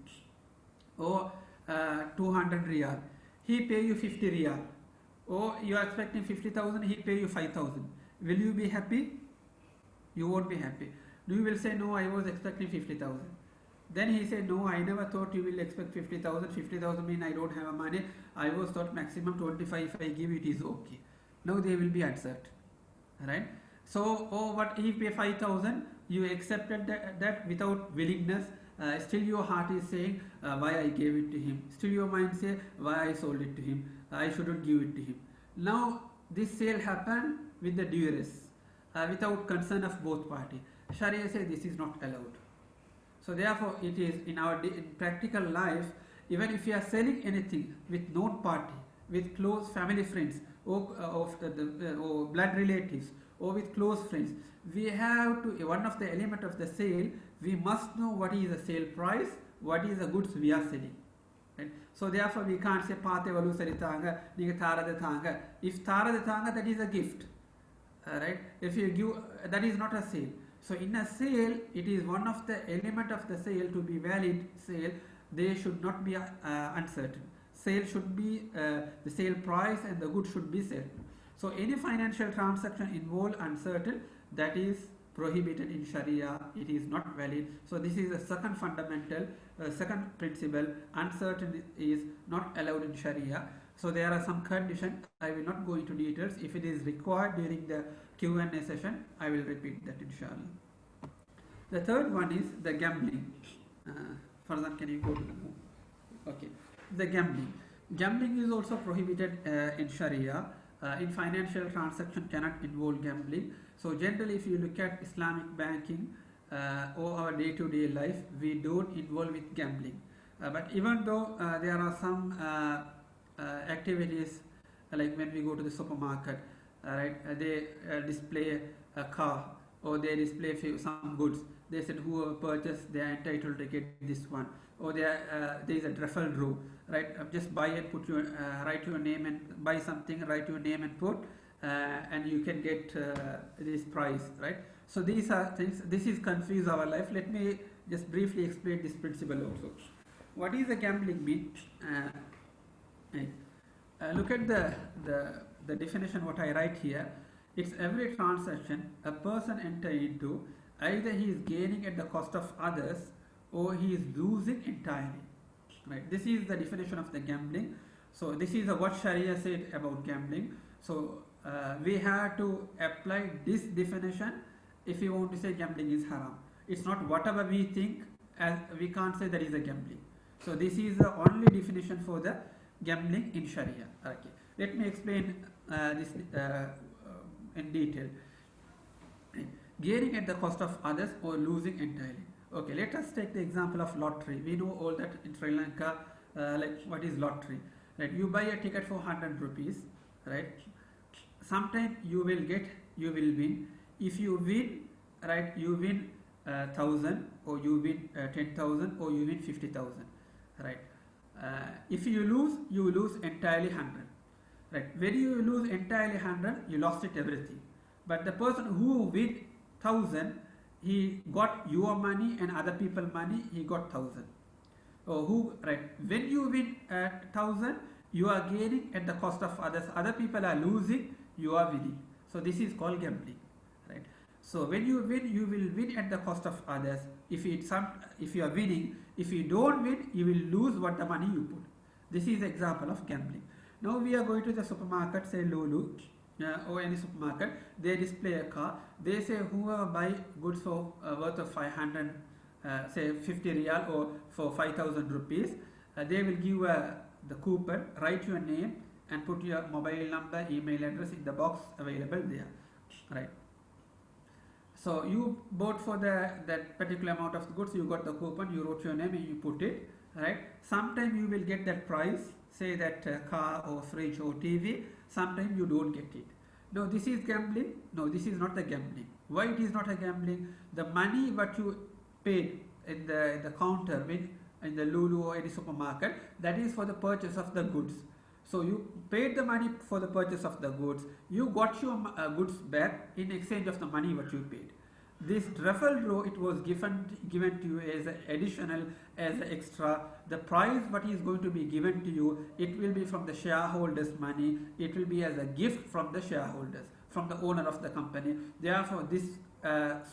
or 200 riyal. He pay you 50 riyal. Or you are expecting 50,000, he pay you 5,000. Will you be happy? You won't be happy. You will say, no, I was expecting 50,000. Then he said, no, I never thought you will expect 50,000. 50,000 mean I don't have money. I was thought maximum 25. If I give it is okay. Now they will be uncertain, right? So, what he pay 5,000, you accepted that without willingness. Still your heart is saying, why I gave it to him. Still your mind say, why I sold it to him. I shouldn't give it to him. Now this sale happened with the duress, without consent of both parties. Sharia says this is not allowed. So therefore, it is in our in practical life, even if you are selling anything with known party, with close family friends, or blood relatives, or with close friends, we have to, one of the element of the sale, we must know what is the sale price, what is the goods we are selling. Right? So therefore we can't say paate valu saritanga, niga tharada thanga. If tharada thanga, that is a gift. Right? If you give, that is not a sale. So in a sale, it is one of the element of the sale to be valid sale. They should not be uncertain. Sale should be the sale price and the good should be certain. So any financial transaction involve uncertain, that is prohibited in Sharia. It is not valid. So this is the second fundamental, second principle. Uncertain is not allowed in Sharia. So there are some conditions. I will not go into details. If it is required during the Q&A session, I will repeat that inshallah. The third one is the gambling. Farzan, can you go to the okay? The gambling. Gambling is also prohibited in Sharia. In financial transaction cannot involve gambling. So generally, if you look at Islamic banking or our day-to-day life, we don't involve with gambling. But even though there are some activities, like when we go to the supermarket, right? They display a car or they display some goods. They said whoever purchased, they are entitled to get this one. Or there is a raffle draw, right? Just buy it, put your write your name and buy something, write your name and put, and you can get this prize, right? So these are things. This is confuse our life. Let me just briefly explain this principle also. What is a gambling mean? Look at the definition. What I write here. It's every transaction a person enter into. Either he is gaining at the cost of others or he is losing entirely. Right? This is the definition of the gambling. So this is what Sharia said about gambling. So we have to apply this definition if you want to say gambling is haram. It's not whatever we think, as we can't say that is a gambling. So this is the only definition for the gambling in Sharia. Okay. Let me explain this in detail. Gaining at the cost of others or losing entirely. Okay, let us take the example of lottery. We know all that in Sri Lanka, like what is lottery, right? You buy a ticket for 100 rupees, right? Sometimes you will win. If you win, right, you win 1,000 or you win 10,000 or you win 50,000, right? If you lose entirely 100, right? When you lose entirely 100, you lost it everything. But the person who win 1,000, he got your money and other people money, he got 1,000. Right? When you win at 1,000, you are gaining at the cost of others. Other people are losing, you are winning. So this is called gambling, right? So when you win, you will win at the cost of others. If you are winning, if you don't win, you will lose what the money you put. This is example of gambling. Now we are going to the supermarket, say Lulu. Or any supermarket, they display a car. They say whoever buy goods for worth of 500, say 50 riyal or for 5,000 rupees, they will give the coupon, write your name and put your mobile number, email address in the box available there, right? So you bought for that particular amount of goods, you got the coupon, you wrote your name and you put it, right? Sometime you will get that price, say that car or fridge or TV. Sometimes you don't get it. No, this is gambling. No, this is not the gambling. Why it is not a gambling? The money what you paid in the counter in the Lulu or any supermarket, that is for the purchase of the goods. So you paid the money for the purchase of the goods. You got your goods back in exchange of the money what you paid. This raffle draw, it was given to you as an additional, as an extra. The prize what is going to be given to you, it will be from the shareholders' money. It will be as a gift from the shareholders, from the owner of the company. Therefore, this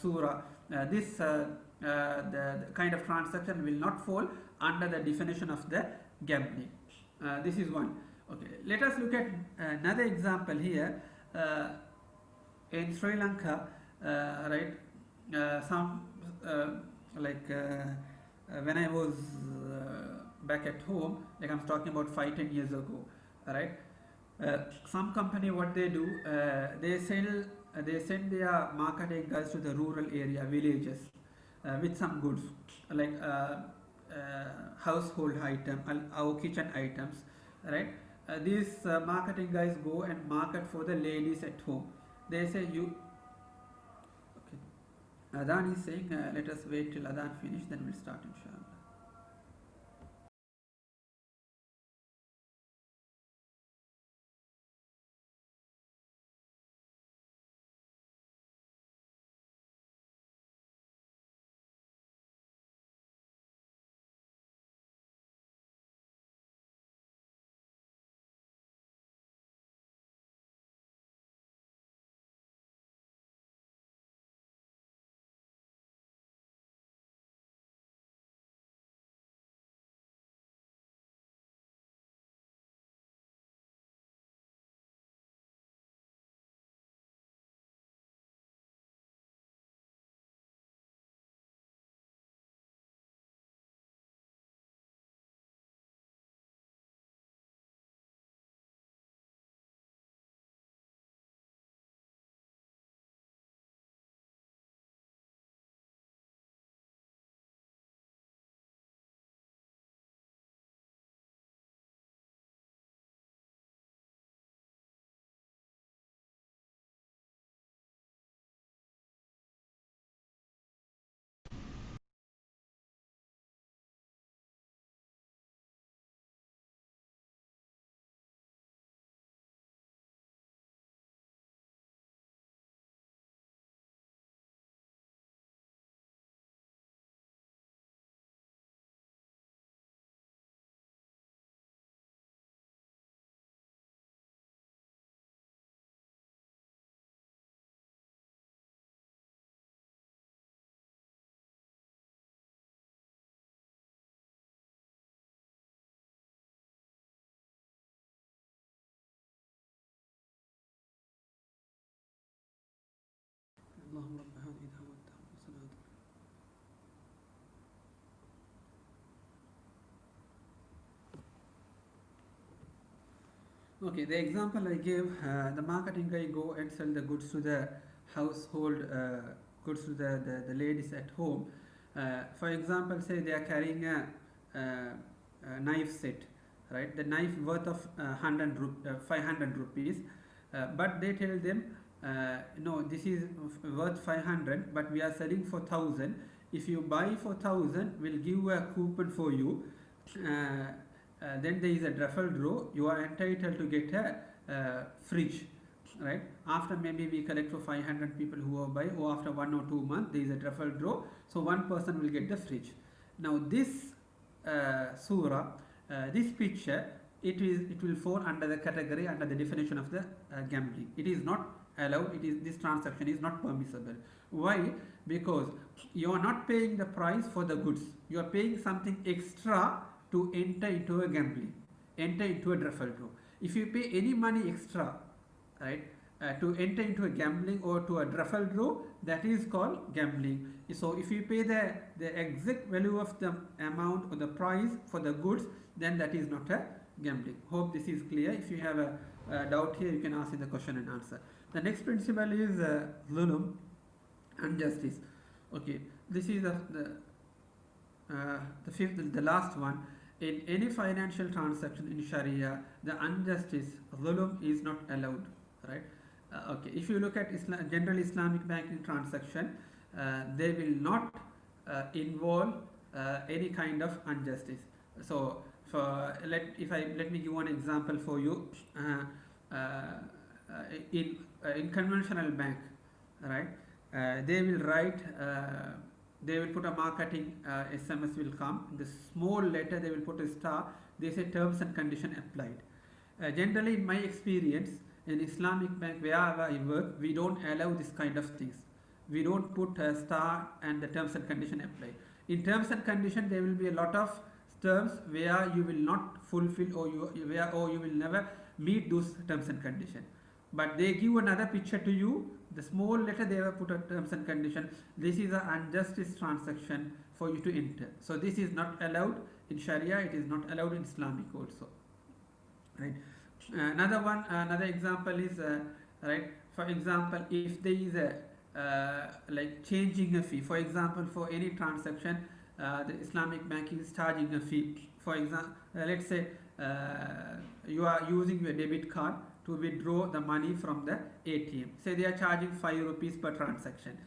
surah, the kind of transaction will not fall under the definition of the gambling. This is one. Okay, let us look at another example here. In Sri Lanka, right? When I was back at home, like I'm talking about 5-10 years ago, right? Some company, what they do, they send their marketing guys to the rural area, villages, with some goods like household item, our kitchen items, right? These marketing guys go and market for the ladies at home. They say Adhan is saying, let us wait till Adhan finish, then we'll start inshallah. اللهم رب هذه الدعوة التامة والصلاة. Okay, the example I gave, the marketing guy go and sell the goods to the household goods to the ladies at home. For example, say they are carrying a knife set, right? The knife worth of 500 rupees, but they tell them, no, this is worth 500, but we are selling for 1000. If you buy for 1000, we'll give a coupon for you. Then there is a raffle draw. You are entitled to get a fridge, right? After maybe we collect for 500 people who are buy, or after 1 or 2 months there is a raffle draw, so one person will get the fridge. Now this surah, this picture, it will fall under the category, under the definition of the gambling. It is not allowed. This transaction is not permissible. Why? Because you are not paying the price for the goods. You are paying something extra to enter into a gambling, enter into a raffle draw. If you pay any money extra, right, to enter into a gambling or to a raffle draw, that is called gambling. So if you pay the exact value of the amount or the price for the goods, then that is not a gambling. Hope this is clear. If you have a doubt here, you can ask in the question and answer. The next principle is zulum, injustice. Okay, this is the fifth, the last one. In any financial transaction in Sharia, the injustice, zulum, is not allowed, right? Okay, if you look at general Islamic banking transaction, they will not involve any kind of injustice. So, let me give one example for you. In conventional bank, right? They will write. They will put a marketing SMS will come. In the small letter they will put a star. They say terms and condition applied. Generally, in my experience, in Islamic bank wherever I work, we don't allow this kind of things. We don't put a star and the terms and condition applied. In terms and condition, there will be a lot of terms where you will not fulfill, or you will never meet those terms and condition. But they give another picture to you. The small letter they have put a terms and condition. This is an injustice transaction for you to enter. So this is not allowed in Sharia. It is not allowed in Islamic also. Right. Another example is right. For example, if there is a like changing a fee. For example, for any transaction, the Islamic banking is charging a fee. For example, let's say you are using your debit card to withdraw the money from the ATM. Say they are charging 5 rupees per transaction.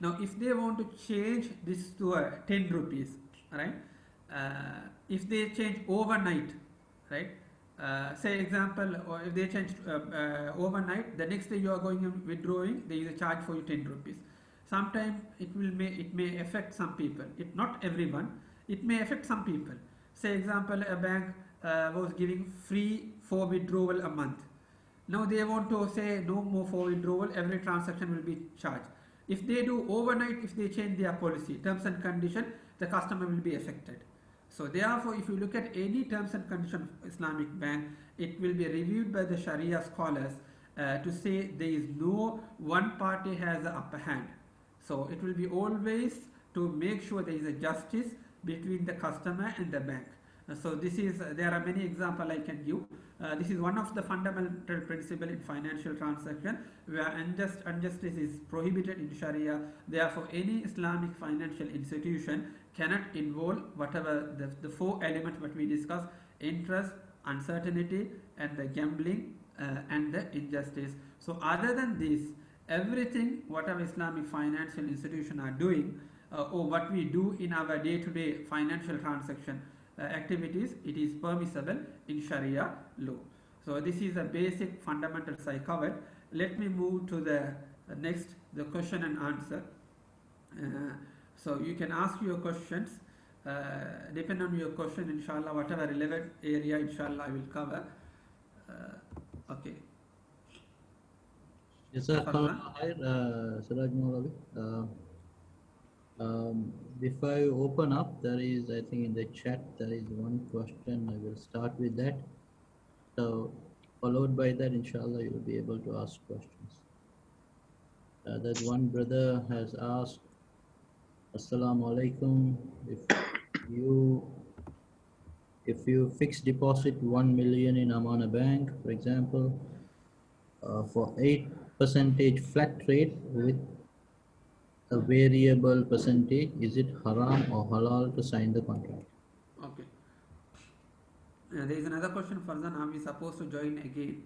Now if they want to change this to 10 rupees, right, if they change overnight, right, say example, or if they change overnight, the next day you are going and withdrawing, there is a charge for you 10 rupees. Sometimes it may affect some people, it not everyone, it may affect some people. Say example, a bank was giving free for withdrawal a month. Now they want to say no more for withdrawal, every transaction will be charged. If they do overnight, if they change their policy, terms and condition, the customer will be affected. So therefore, if you look at any terms and condition of Islamic bank, it will be reviewed by the Sharia scholars to say there is no one party has the upper hand. So it will be always to make sure there is a justice between the customer and the bank. So this is, there are many examples I can give. This is one of the fundamental principle in financial transaction where injustice is prohibited in Sharia. Therefore, any Islamic financial institution cannot involve whatever the four elements that we discussed: interest, uncertainty, and the gambling and the injustice. So other than this, everything whatever Islamic financial institution are doing or what we do in our day-to-day financial transaction activities, it is permissible in Sharia law. So this is the basic fundamentals I covered. Let me move to the next, the question and answer. So you can ask your questions. Depend on your question, inshallah, whatever relevant area, inshallah, I will cover. Okay. Jazakallah khair, Siraj Maulavi. If I open up, there is, I think in the chat, there is one question. I will start with that. So, followed by that, inshallah, you will be able to ask questions. That one brother has asked, Assalamu alaikum. If you fix deposit 1 million in Amana Bank, for example, for 8% flat rate with a variable percentage, is it haram or halal to sign the contract? Okay. There is another question, Farzan. Are we supposed to join again?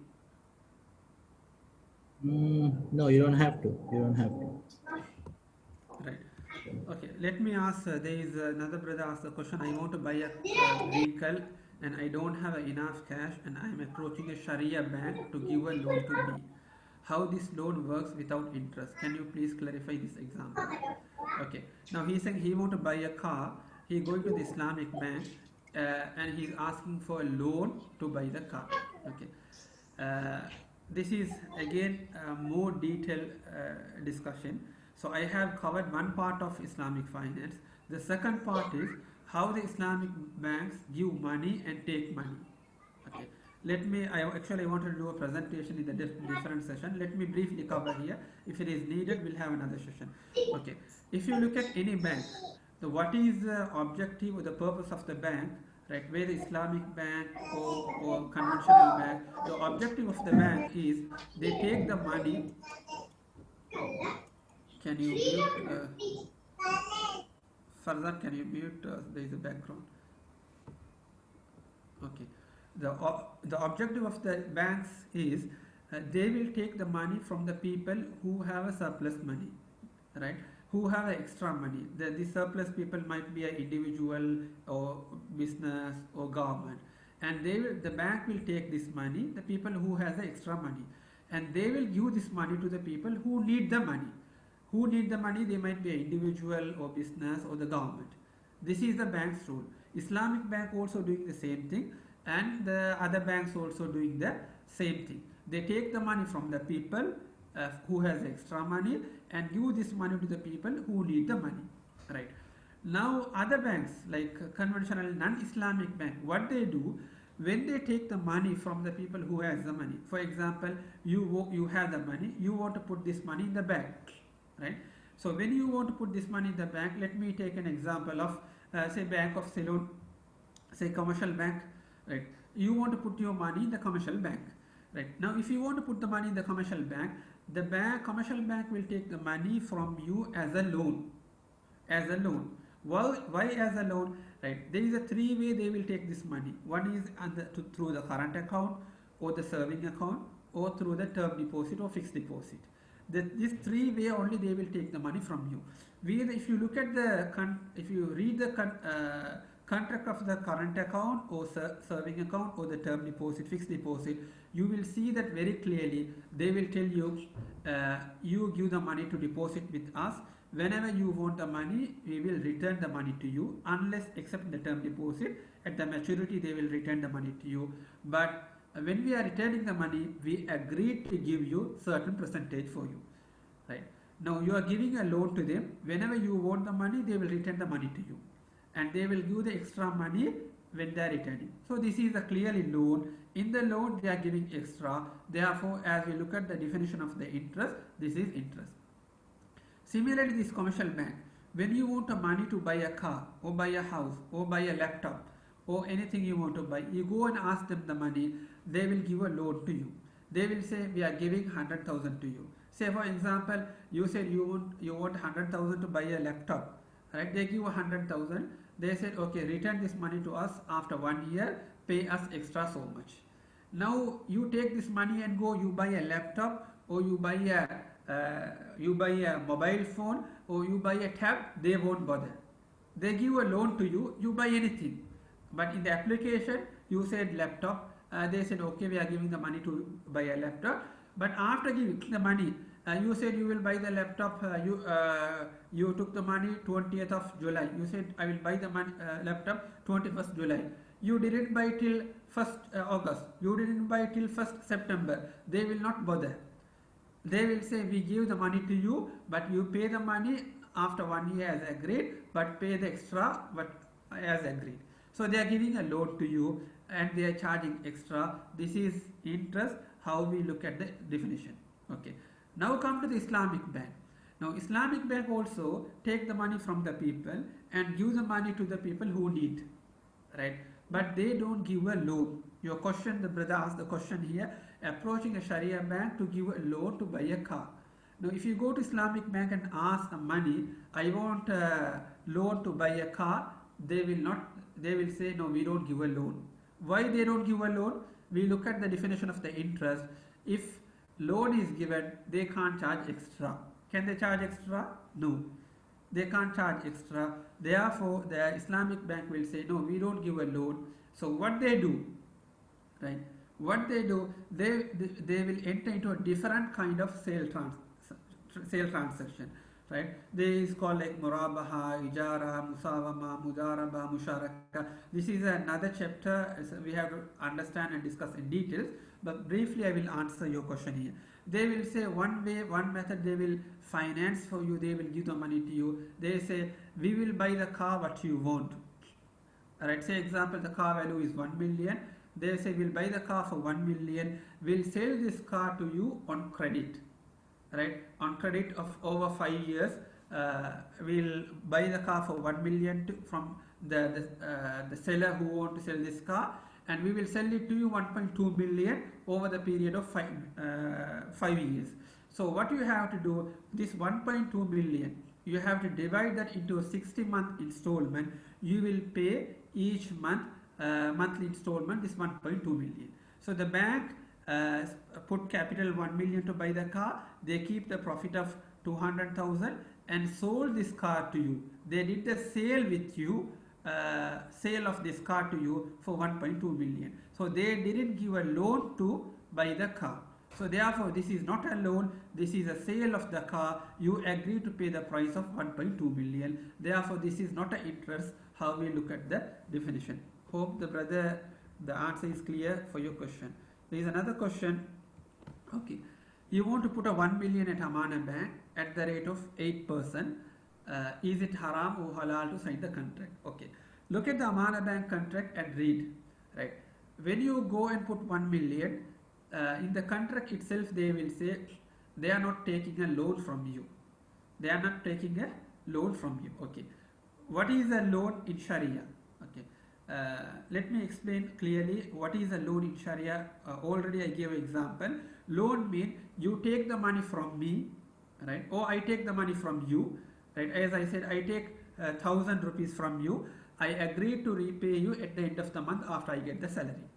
No, you don't have to. You don't have to. Right. Okay. Let me ask. There is another brother asked the question. I want to buy a vehicle and I don't have enough cash, and I am approaching a Sharia bank to give a loan to me. How this loan works without interest? Can you please clarify this example? Okay. Now he's saying he want to buy a car. He going to the Islamic bank and he's asking for a loan to buy the car. Okay. This is again a more detailed discussion. So I have covered one part of Islamic finance. The second part is how the Islamic banks give money and take money. Okay. I wanted to do a presentation in the different session. Let me briefly cover here. If it is needed, we'll have another session. Okay. If you look at any bank, what is the objective or the purpose of the bank, right? Whether Islamic bank or conventional bank, the objective of the bank is they take the money. Can you mute? Farzan, can you mute? There is a background. Okay. The objective of the banks is they will take the money from the people who have a surplus money, right? Who have extra money. The surplus people might be an individual or business or government, and the bank will take this money, the people who has the extra money, and they will give this money to the people who need the money. Who need the money? They might be an individual or business or the government. This is the bank's rule. Islamic bank also doing the same thing, and the other banks also doing the same thing. They take the money from the people who has extra money and give this money to the people who need the money, right? Now other banks like conventional non-Islamic bank, what they do, when they take the money from the people who has the money, for example, you have the money, you want to put this money in the bank, right? So when you want to put this money in the bank, let me take an example of say Bank of Ceylon, say commercial bank, right? You want to put your money in the commercial bank, right? Now if you want to put the money in the commercial bank, the commercial bank will take the money from you as a loan. Why as a loan? Right? There is a three way they will take this money. One is through the current account, or the saving account, or through the term deposit or fixed deposit. This three way only they will take the money from you. If you look at if you read the contract of the current account or serving account or the term deposit, fixed deposit, you will see that very clearly. They will tell you, you give the money to deposit with us. Whenever you want the money, we will return the money to you, unless except the term deposit. At the maturity, they will return the money to you. But when we are returning the money, we agreed to give you certain percentage for you, right? Now you are giving a loan to them. Whenever you want the money, they will return the money to you, and they will give the extra money when they are returning. So this is a clearly loan. In the loan, they are giving extra. Therefore, as we look at the definition of the interest, this is interest. Similarly, this commercial bank, when you want the money to buy a car or buy a house or buy a laptop or anything you want to buy, you go and ask them the money. They will give a loan to you. They will say, we are giving 100,000 to you. Say for example, you said you want 100,000 to buy a laptop, right? They give 100,000. They said, okay, return this money to us after 1 year, pay us extra so much. Now you take this money and go, you buy a laptop, or you buy a mobile phone, or you buy a tab. They won't bother. They give a loan to you, you buy anything. But in the application, you said laptop. They said, okay, we are giving the money to buy a laptop. But after giving the money, you said you will buy the laptop. You took the money 20th of July. You said, I will buy the laptop 21st July. You didn't buy till 1st August. You didn't buy till 1st September. They will not bother. They will say, we give the money to you, but you pay the money after 1 year as agreed, but pay the extra but as agreed. So they are giving a loan to you and they are charging extra. This is interest, how we look at the definition. Okay. Now come to the Islamic bank. Now Islamic bank also take the money from the people and give the money to the people who need, right? But they don't give a loan. Your question, the brother asked the question here, approaching a Sharia bank to give a loan to buy a car. Now if you go to Islamic bank and ask the money, I want a loan to buy a car, they will say, no, we don't give a loan. Why they don't give a loan? We look at the definition of the interest. If loan is given, they can't charge extra. Can they charge extra? No, they can't charge extra. Therefore, the Islamic bank will say, no, we don't give a loan. So what they do, right? What they do, they will enter into a different kind of sale transaction, right? This is called like murabaha, ijara, musawama, mudaraba, musharaka. This is another chapter, so we have to understand and discuss in details, but briefly I will answer your question here. They will say one method they will finance for you, they will give the money to you. They say, we will buy the car what you want. Alright, say example, the car value is 1 million. They say, we'll buy the car for 1 million. We'll sell this car to you on credit. Right, on credit of over 5 years, we'll buy the car for 1 million from the seller who want to sell this car, and we will sell it to you 1.2 million over the period of 5 years. So what you have to do, this 1.2 million, you have to divide that into a 60-month installment. You will pay each month monthly installment is 1.2 million. So the bank put capital 1 million to buy the car. They keep the profit of 200,000 and sold this car to you. They did the sale with you, sale of this car to you for 1.2 million. So they didn't give a loan to buy the car. So therefore this is not a loan, this is a sale of the car. You agree to pay the price of 1.2 million. Therefore this is not an interest, how we look at the definition. Hope the answer is clear for your question. There is another question. Okay, you want to put a 1 million at Amana Bank at the rate of 8%. Is it haram or halal to sign the contract? Okay, look at the Amana Bank contract and read. Right, when you go and put 1 million in the contract itself, they will say they are not taking a loan from you. They are not taking a loan from you. Okay, what is a loan in Sharia? Okay. Let me explain clearly what is a loan in Sharia. Already I gave an example. Loan means you take the money from me, right? Or I take the money from you, right? As I said, I take 1,000 rupees from you. I agree to repay you at the end of the month after I get the salary.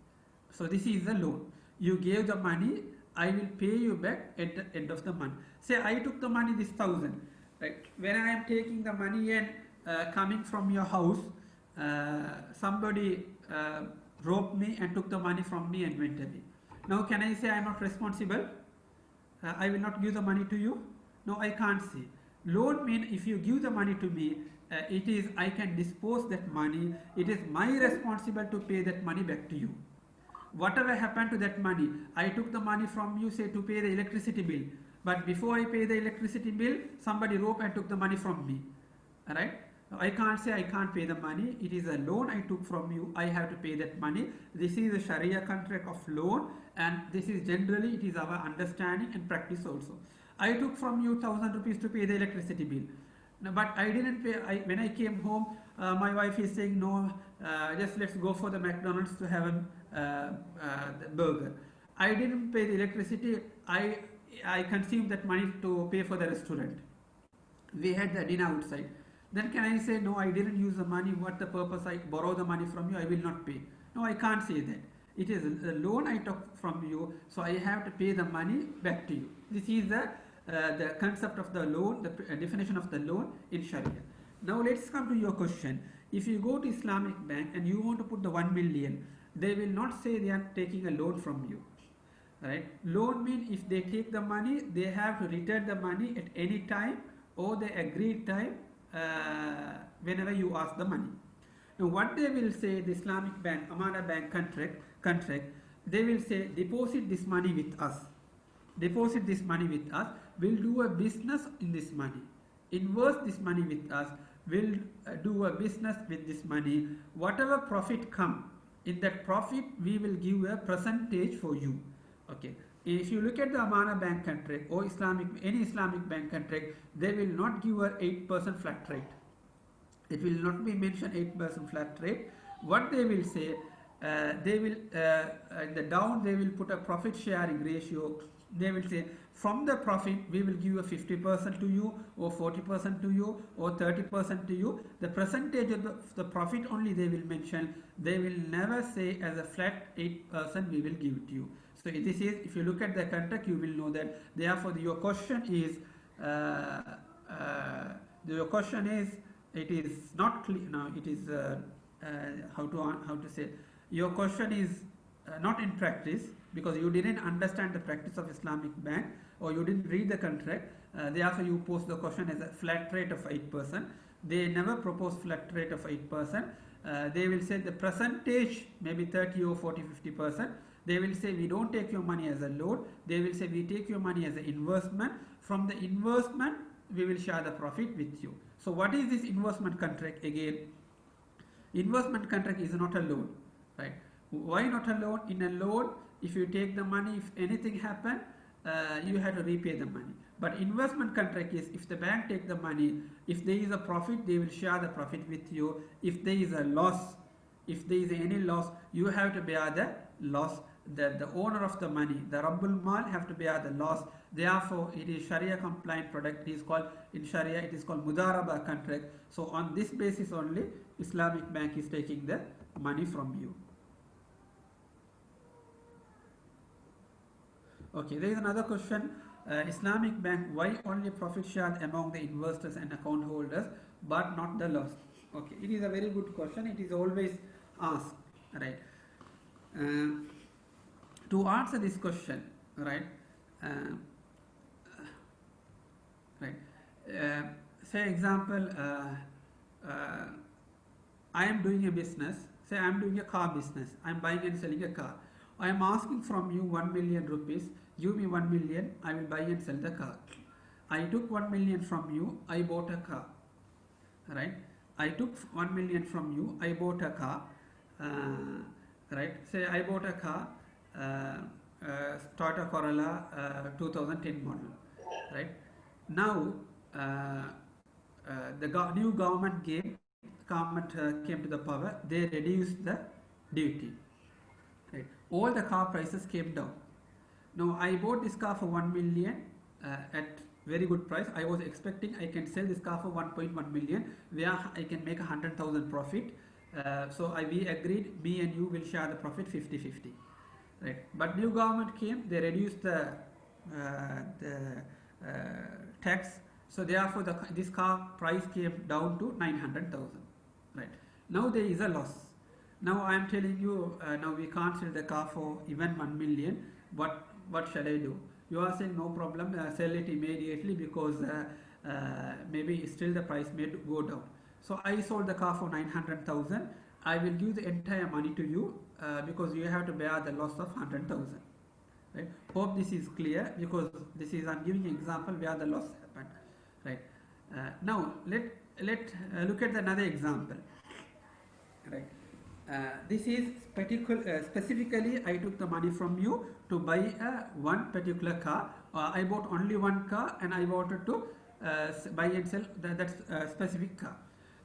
So this is a loan. You gave the money, I will pay you back at the end of the month. Say I took the money, this 1,000, right? When I am taking the money and coming from your house, somebody robbed me and took the money from me and went away. Now can I say I am not responsible? I will not give the money to you? No, I can't say. Loan means if you give the money to me, it is I can dispose that money. It is my responsible to pay that money back to you. Whatever happened to that money, I took the money from you, say to pay the electricity bill. But before I pay the electricity bill, somebody robbed and took the money from me. Alright? I can't say I can't pay the money. It is a loan I took from you. I have to pay that money. This is a Sharia contract of loan, and this is generally it is our understanding and practice also. I took from you 1,000 rupees to pay the electricity bill. No, but I didn't pay. When I came home, my wife is saying, no, just let's go for the McDonald's to have the burger. I didn't pay the electricity. I consumed that money to pay for the restaurant. We had the dinner outside. Then can I say, no, I didn't use the money. What the purpose? I borrow the money from you. I will not pay. No, I can't say that. It is a loan I took from you, so I have to pay the money back to you. This is the concept of the loan, the definition of the loan in Sharia. Now let's come to your question. If you go to Islamic bank and you want to put the 1 million, they will not say they are taking a loan from you. Right? Loan means if they take the money, they have to return the money at any time or the agreed time whenever you ask the money. Now what they will say, the Islamic bank, Amana bank contract, they will say deposit this money with us. Deposit this money with us. We'll do a business in this money. Invest this money with us. We'll do a business with this money. Whatever profit come, in that profit we will give a percentage for you. Okay. If you look at the Amana bank contract or any Islamic bank contract, they will not give a 8% flat rate. It will not be mentioned 8% flat rate. What they will say, they will in the down they will put a profit sharing ratio. They will say from the profit we will give a 50% to you, or 40% to you, or 30% to you. The percentage of the profit only they will mention. They will never say as a flat 8% we will give it to you. So this is, if you look at the contract, you will know that. Therefore, your question is, it is not clear. Now it is how to say. Your question is not in practice, because you didn't understand the practice of Islamic bank, or you didn't read the contract. Therefore, you pose the question as a flat rate of 8%. They never propose flat rate of 8%. They will say the percentage maybe 30 or 40, 50%. They will say we don't take your money as a loan. They will say we take your money as an investment. From the investment, we will share the profit with you. So what is this investment contract again? Investment contract is not a loan, right? Why not a loan? In a loan, if you take the money, if anything happen, you have to repay the money. But investment contract is, if the bank take the money, if there is a profit, they will share the profit with you. If there is a loss, if there is any loss, you have to bear the loss. The owner of the money, the Rabbul Mal, have to bear the loss. Therefore, it is Sharia compliant product. It is called, in Sharia, it is called Mudaraba contract. So on this basis only, Islamic bank is taking the money from you. Okay, there is another question. Islamic bank, why only profit shared among the investors and account holders, but not the loss? Okay, it is a very good question. It is always asked, right? To answer this question, right? Say example, I am doing a business. Say I am doing a car business. I am buying and selling a car. I am asking from you 1 million rupees. Give me 1 million. I will buy and sell the car. I took 1 million from you. I bought a car. Right? I took 1 million from you. I bought a car. Right? Say I bought a car. Toyota Corolla 2010 model. Right? Now the new government came to the power. They reduced the duty. Right? All the car prices came down. Now I bought this car for 1 million at very good price. I was expecting I can sell this car for 1.1 million, where I can make 100,000 profit. So we agreed, me and you will share the profit 50-50. right? But new government came, they reduced the tax, so therefore this car price came down to 900,000, right? Now there is a loss. Now I am telling you, now we can't sell the car for even 1 million. What shall I do? You are saying no problem, sell it immediately because maybe still the price may go down. So I sold the car for 900,000. I will give the entire money to you because you have to bear the loss of 100,000. Right? Hope this is clear, because this is, I'm giving an example where the loss happened. Right? Now let look at another example. Right? This is specifically I took the money from you to buy one particular car. I bought only one car and I wanted to buy and sell that specific car.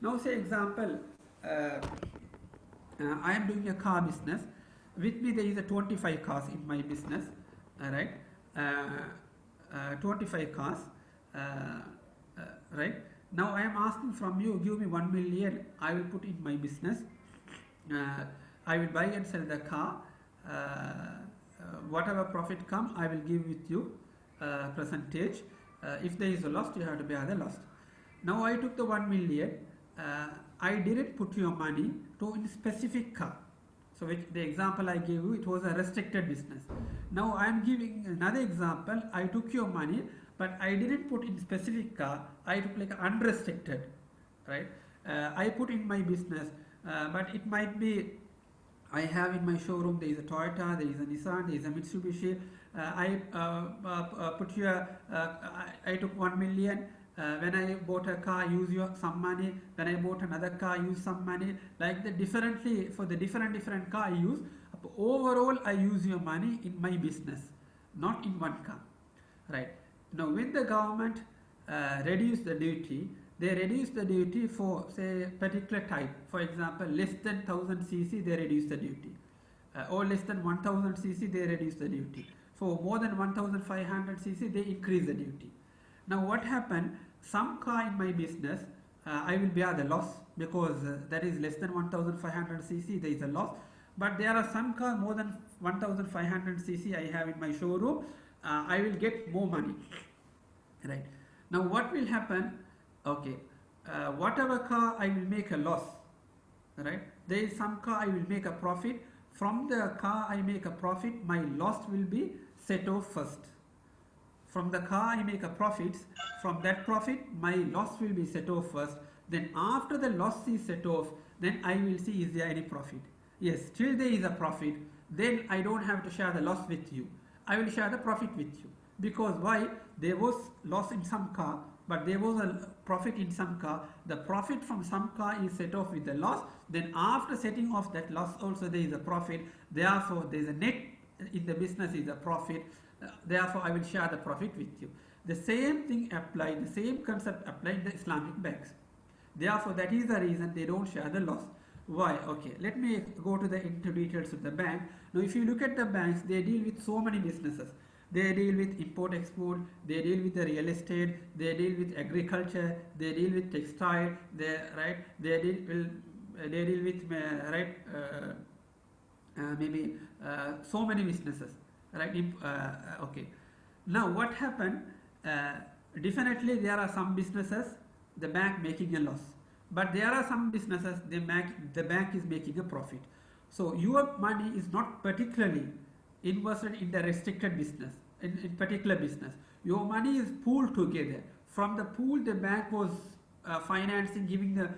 Now say example, I am doing a car business. With me there is a 25 cars in my business, right? 25 cars, right? Now I am asking from you, give me 1 million, I will put in my business. I will buy and sell the car. Whatever profit come, I will give with you percentage. If there is a loss, you have to bear the loss. Now I took the 1 million. I didn't put your money to in specific car. So the example I gave you, it was a restricted business. Now I am giving another example. I took your money, but I didn't put in specific car. I took like unrestricted, right? I put in my business, but it might be I have in my showroom there is a Toyota, there is a Nissan, there is a Mitsubishi. I took 1 million. When I bought a car, use some money. When I bought another car, use some money. Like the differently for the different car I use. Overall, I use your money in my business, not in one car, right? Now, when the government reduce the duty, they reduce the duty for say particular type. For example, less than 1000 cc, they reduce the duty, or less than 1000 cc, they reduce the duty. For more than 1500 cc, they increase the duty. Now, what happened? Some car in my business, I will bear the loss because that is less than 1500 cc, there is a loss. But there are some car more than 1500 cc I have in my showroom, I will get more money, right? Now what will happen? Okay, whatever car I will make a loss, right? There is some car I will make a profit. From the car I make a profit, my loss will be set off first. From the car I make a profit, from that profit my loss will be set off first. Then after the loss is set off, then I will see is there any profit. Yes, still there is a profit. Then I don't have to share the loss with you. I will share the profit with you. Because why? There was loss in some car, but there was a profit in some car. The profit from some car is set off with the loss. Then after setting off that loss also there is a profit. Therefore there is a net in the business is a profit. Therefore I will share the profit with you. The same thing applied, the same concept applied in the Islamic banks. Therefore that is the reason they don't share the loss. Why? Okay, let me go to the into details of the bank. Now if you look at the banks, they deal with so many businesses. They deal with import export, they deal with the real estate, they deal with agriculture, they deal with textile, they deal with maybe so many businesses, right? Okay. Now what happened? Definitely there are some businesses the bank making a loss, but there are some businesses the bank is making a profit. So your money is not particularly invested in the restricted business, in particular business. Your money is pooled together. From the pool the bank was financing, giving the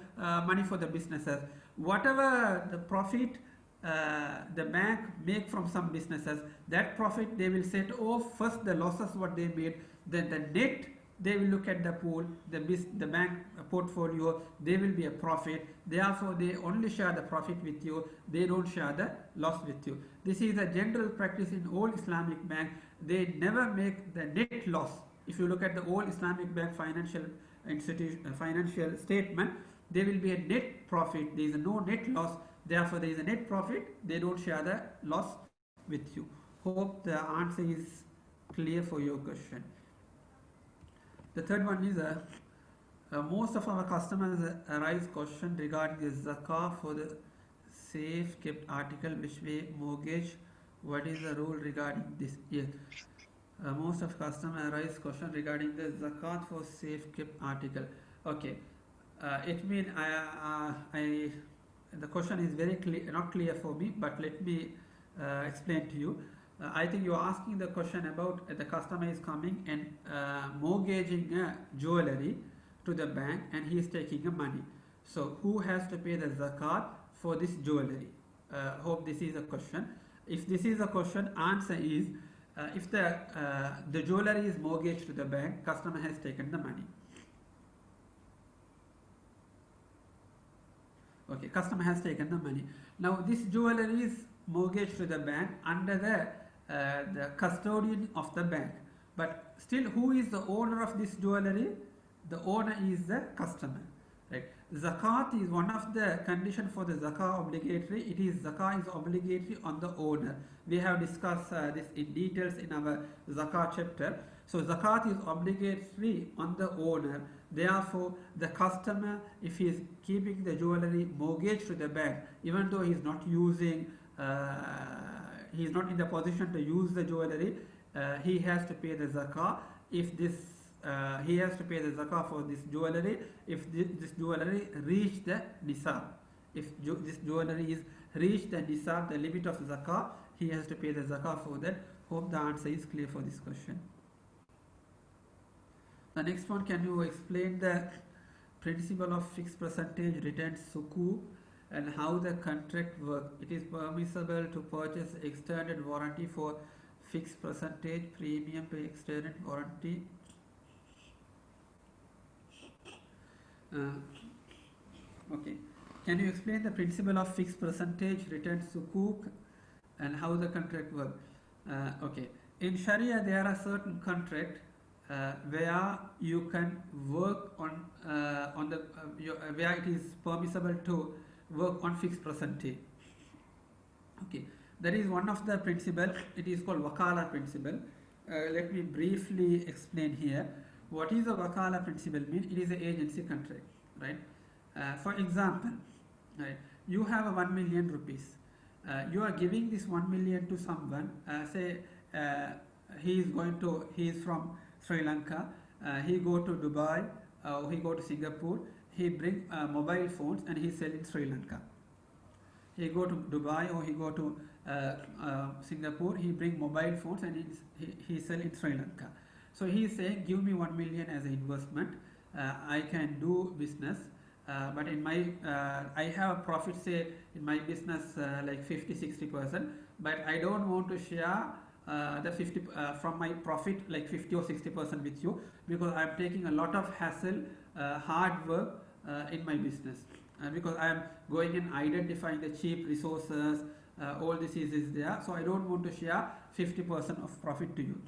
money for the businesses. Whatever the profit the bank make from some businesses, that profit they will set off first the losses what they made, then the net they will look at the pool, the bank portfolio, there will be a profit. Therefore they only share the profit with you, they don't share the loss with you. This is a general practice in all Islamic bank. They never make the net loss. If you look at the all Islamic bank financial institution financial statement, there will be a net profit, there is no net loss. Therefore there is a net profit, they don't share the loss with you. Hope the answer is clear for your question. The third one is most of our customers arise question regarding the zakah for the safe kept article which we mortgage What is the rule regarding this? Yes. Most of customer raise question regarding the zakat for safe kept article. Okay. It means the question is very clear, not clear for me, but let me explain to you. I think you are asking the question about the customer is coming and mortgaging jewelry to the bank and he is taking a money. So who has to pay the zakat for this jewelry? Hope this is a question. If this is a question, answer is if the jewelry is mortgaged to the bank, customer has taken the money. Okay, customer has taken the money. Now this jewelry is mortgaged to the bank under the custodian of the bank. But still, who is the owner of this jewelry? The owner is the customer. Right. Zakat is one of the conditions for the zakat obligatory. It is zakat is obligatory on the owner. We have discussed this in details in our zakat chapter. So zakat is obligatory on the owner. Therefore, the customer, if he is keeping the jewelry mortgaged to the bank, even though he is not using, he is not in the position to use the jewelry, he has to pay the zakah. If this he has to pay the zakah for this jewelry if this jewelry reach the nisab. If this jewelry is reach the nisab, the limit of zakah, he has to pay the zakah for that. Hope the answer is clear for this question. The next one, can you explain the principle of fixed percentage return sukuk and how the contract works? It is permissible to purchase extended warranty for fixed percentage premium to extended warranty. Okay. Can you explain the principle of fixed percentage return sukuk and how the contract works? Okay. In Sharia, there are certain contracts where you can work on the where it is permissible to work on fixed percentage. Okay, that is one of the principle. It is called wakala principle. Let me briefly explain here. What is a wakala principle mean? It is an agency contract, right? For example, right, you have a 1 million rupees. You are giving this 1 million to someone. Say he is from Sri Lanka. He go to Dubai. He go to Singapore. He bring mobile phones and he sell in Sri Lanka. He go to Dubai or he go to Singapore. He bring mobile phones and he sell in Sri Lanka. So he is saying, give me 1 million as an investment. I can do business, but in my I have a profit, say in my business like 50-60%, but I don't want to share the 50 from my profit like 50 or 60% with you, because I am taking a lot of hassle, hard work in my business, because I am going and identifying the cheap resources, all this is there, so I don't want to share 50% of profit to you.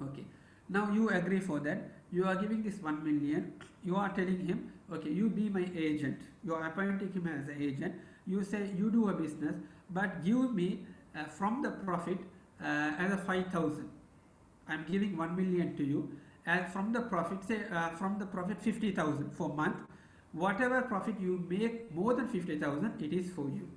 Okay, now you agree for that. You are giving this 1 million. You are telling him, okay, you be my agent. You are appointing him as an agent. You say you do a business, but give me from the profit as a 5,000. I'm giving 1 million to you, and from the profit, say from the profit 50,000 for month. Whatever profit you make more than 50,000, it is for you.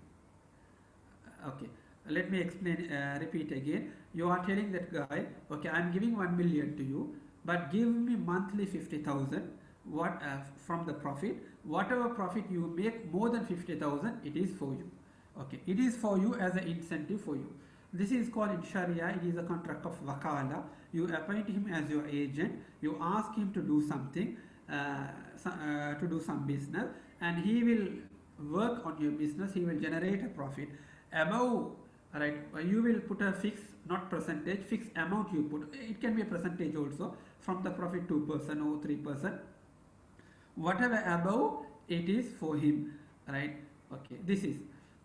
Okay, let me explain. Repeat again. You are telling that guy, okay, I'm giving 1 million to you, but give me monthly 50,000. What from the profit? Whatever profit you make more than 50,000, it is for you. Okay, it is for you as an incentive for you. This is called in Sharia, it is a contract of wakala. You appoint him as your agent, you ask him to do something, to do some business, and he will work on your business, he will generate a profit. Above, right, you will put a fixed, not percentage, fixed amount you put. It can be a percentage also, from the profit 2% or 3%. Whatever above, it is for him, right? Okay, this is,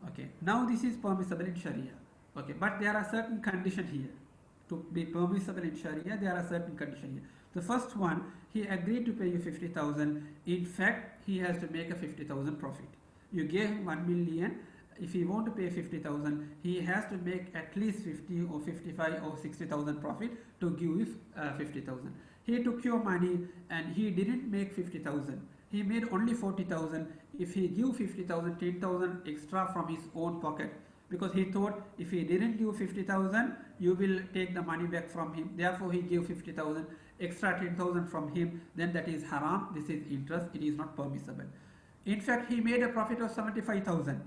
okay. Now this is permissible in Sharia. Okay, but there are certain conditions here. To be permissible in Sharia, there are certain conditions here. The first one, he agreed to pay you 50,000. In fact, he has to make a 50,000 profit. You gave him 1 million. If he want to pay 50,000, he has to make at least 50 or 55 or 60,000 profit to give you 50,000. He took your money and he didn't make 50,000. He made only 40,000. If he give 50,000, 10,000 extra from his own pocket, because he thought if he didn't give 50,000, you will take the money back from him. Therefore, he gave 50,000, extra 10,000 from him. Then that is haram. This is interest. It is not permissible. In fact, he made a profit of 75,000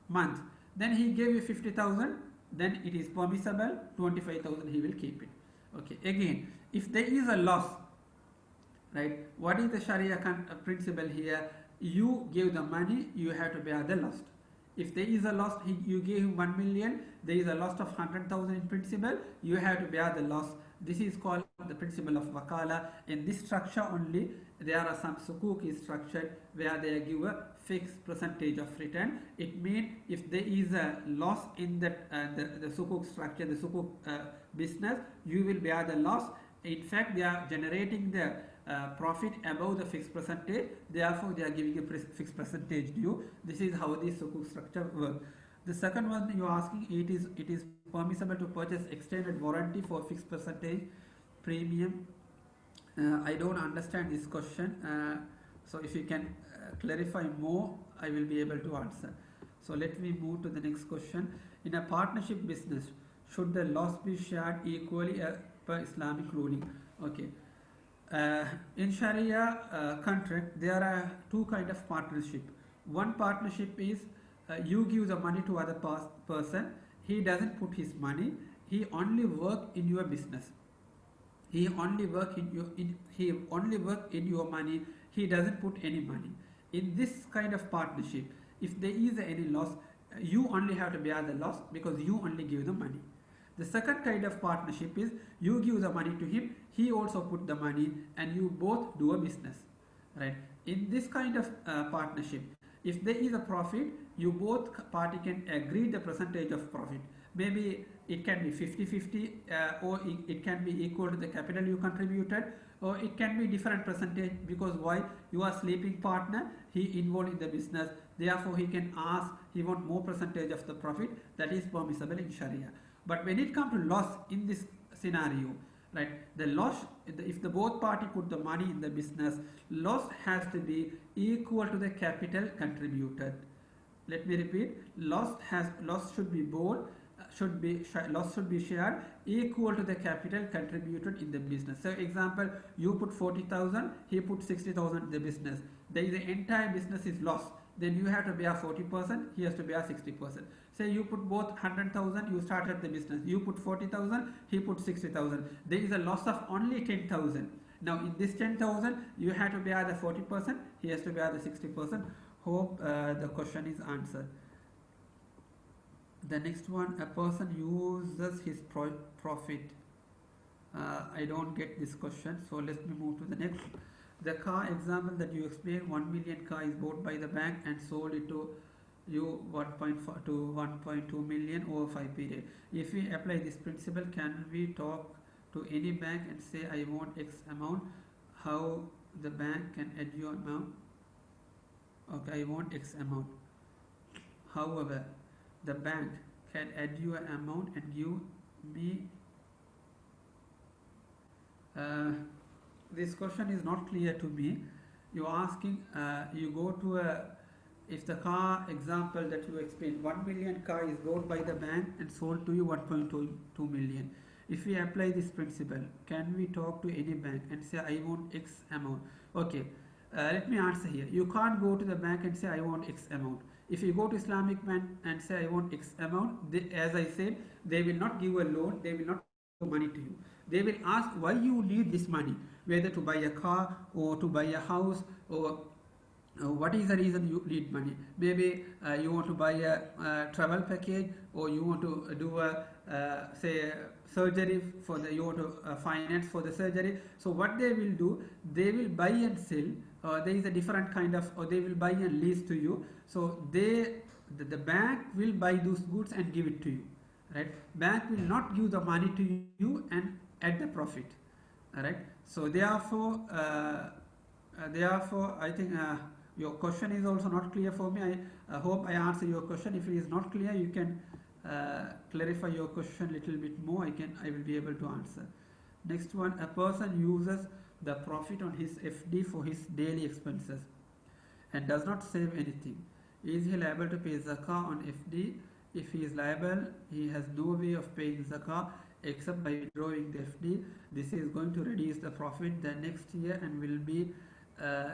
month. Then he gave you 50,000. Then it is permissible. 25,000 he will keep it. Okay. Again, if there is a loss, right? What is the Sharia principle here? You give the money, you have to bear the loss. If there is a loss, you give him 1 million, there is a loss of 100,000 in principle, you have to bear the loss. This is called the principle of wakala. In this structure only, there are some sukuk is structured where they give a fixed percentage of return. It means if there is a loss in that the sukuk structure, the sukuk business, you will bear the loss. In fact, they are generating the profit above the fixed percentage, therefore they are giving a fixed percentage due. This is how the sukuk structure works. The second one you are asking, it is permissible to purchase extended warranty for fixed percentage premium. I don't understand this question, so if you can clarify more, I will be able to answer. So let me move to the next question. In a partnership business, should the loss be shared equally per Islamic ruling? Okay. In Sharia contract, there are two kind of partnership. One partnership is you give the money to other person. He doesn't put his money. He only work in your business. He only work in your money. He doesn't put any money. In this kind of partnership, if there is any loss, you only have to bear the loss because you only give the money. The second kind of partnership is you give the money to him, he also put the money, and you both do a business, right? In this kind of partnership, if there is a profit, you both party can agree the percentage of profit. Maybe it can be 50-50 or it can be equal to the capital you contributed, or it can be different percentage, because why? You are sleeping partner, he involved in the business, therefore he can ask, he want more percentage of the profit. That is permissible in Sharia. But when it comes to loss in this scenario, right, the loss, if the both party put the money in the business, loss has to be equal to the capital contributed. Let me repeat, loss should be loss should be shared equal to the capital contributed in the business. So example, you put 40,000, he put 60,000 in the business. The entire business is loss. Then you have to bear 40%, he has to bear 60%. Say you put both 100,000, you started the business. You put 40,000, he put 60,000. There is a loss of only 10,000. Now in this 10,000, you have to bear the 40%, he has to bear the 60%. Hope the question is answered. The next one, a person uses his profit. I don't get this question, so let me move to the next. The car example that you explained, 1 million car is bought by the bank and sold it to you 1.4 to 1.2 million over 5 period. If we apply this principle, can we talk to any bank and say I want X amount? How the bank can add your amount? Okay, I want X amount. However, the bank can add your amount and give me. This question is not clear to me. You're asking, you go to if the car example that you explained, 1 million car is bought by the bank and sold to you 1.2 million. If we apply this principle, can we talk to any bank and say I want X amount? Okay, let me answer here. You can't go to the bank and say I want X amount. If you go to Islamic bank and say I want X amount, as I said, they will not give a loan, they will not give money to you. They will ask why you need this money, whether to buy a car or to buy a house, or what is the reason you need money. Maybe you want to buy a travel package, or you want to do a say surgery for the, you want to finance for the surgery. So what they will do, they will buy and sell. There is a different kind of, or they will buy and lease to you. So the bank will buy those goods and give it to you, right? Bank will not give the money to you and add the profit, all right? So therefore I think your question is also not clear for me. I hope I answer your question. If it is not clear, you can clarify your question a little bit more. I will be able to answer. Next one, a person uses the profit on his FD for his daily expenses and does not save anything. Is he liable to pay zakah on FD If he is liable, he has no way of paying zakah except by withdrawing the FD. This is going to reduce the profit the next year and will be uh,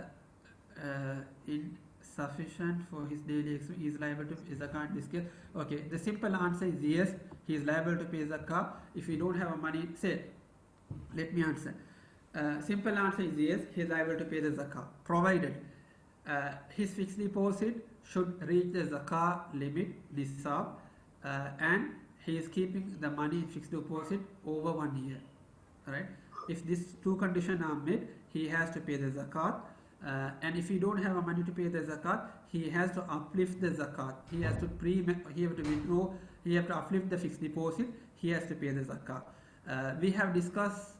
insufficient for his daily expense. He is liable to pay zakah in this case. Okay, the simple answer is yes, he is liable to pay zakah. If you don't have money, say, let me answer. Simple answer is yes, he is liable to pay the zakah, provided his fixed deposit should reach the zakah limit, nisab, and he is keeping the money in fixed deposit over 1 year. Right? If these two conditions are met, he has to pay the zakat. And if he don't have a money to pay the zakat, he has to uplift the zakat. He has to withdraw. He have to uplift the fixed deposit. He has to pay the zakat. We have discussed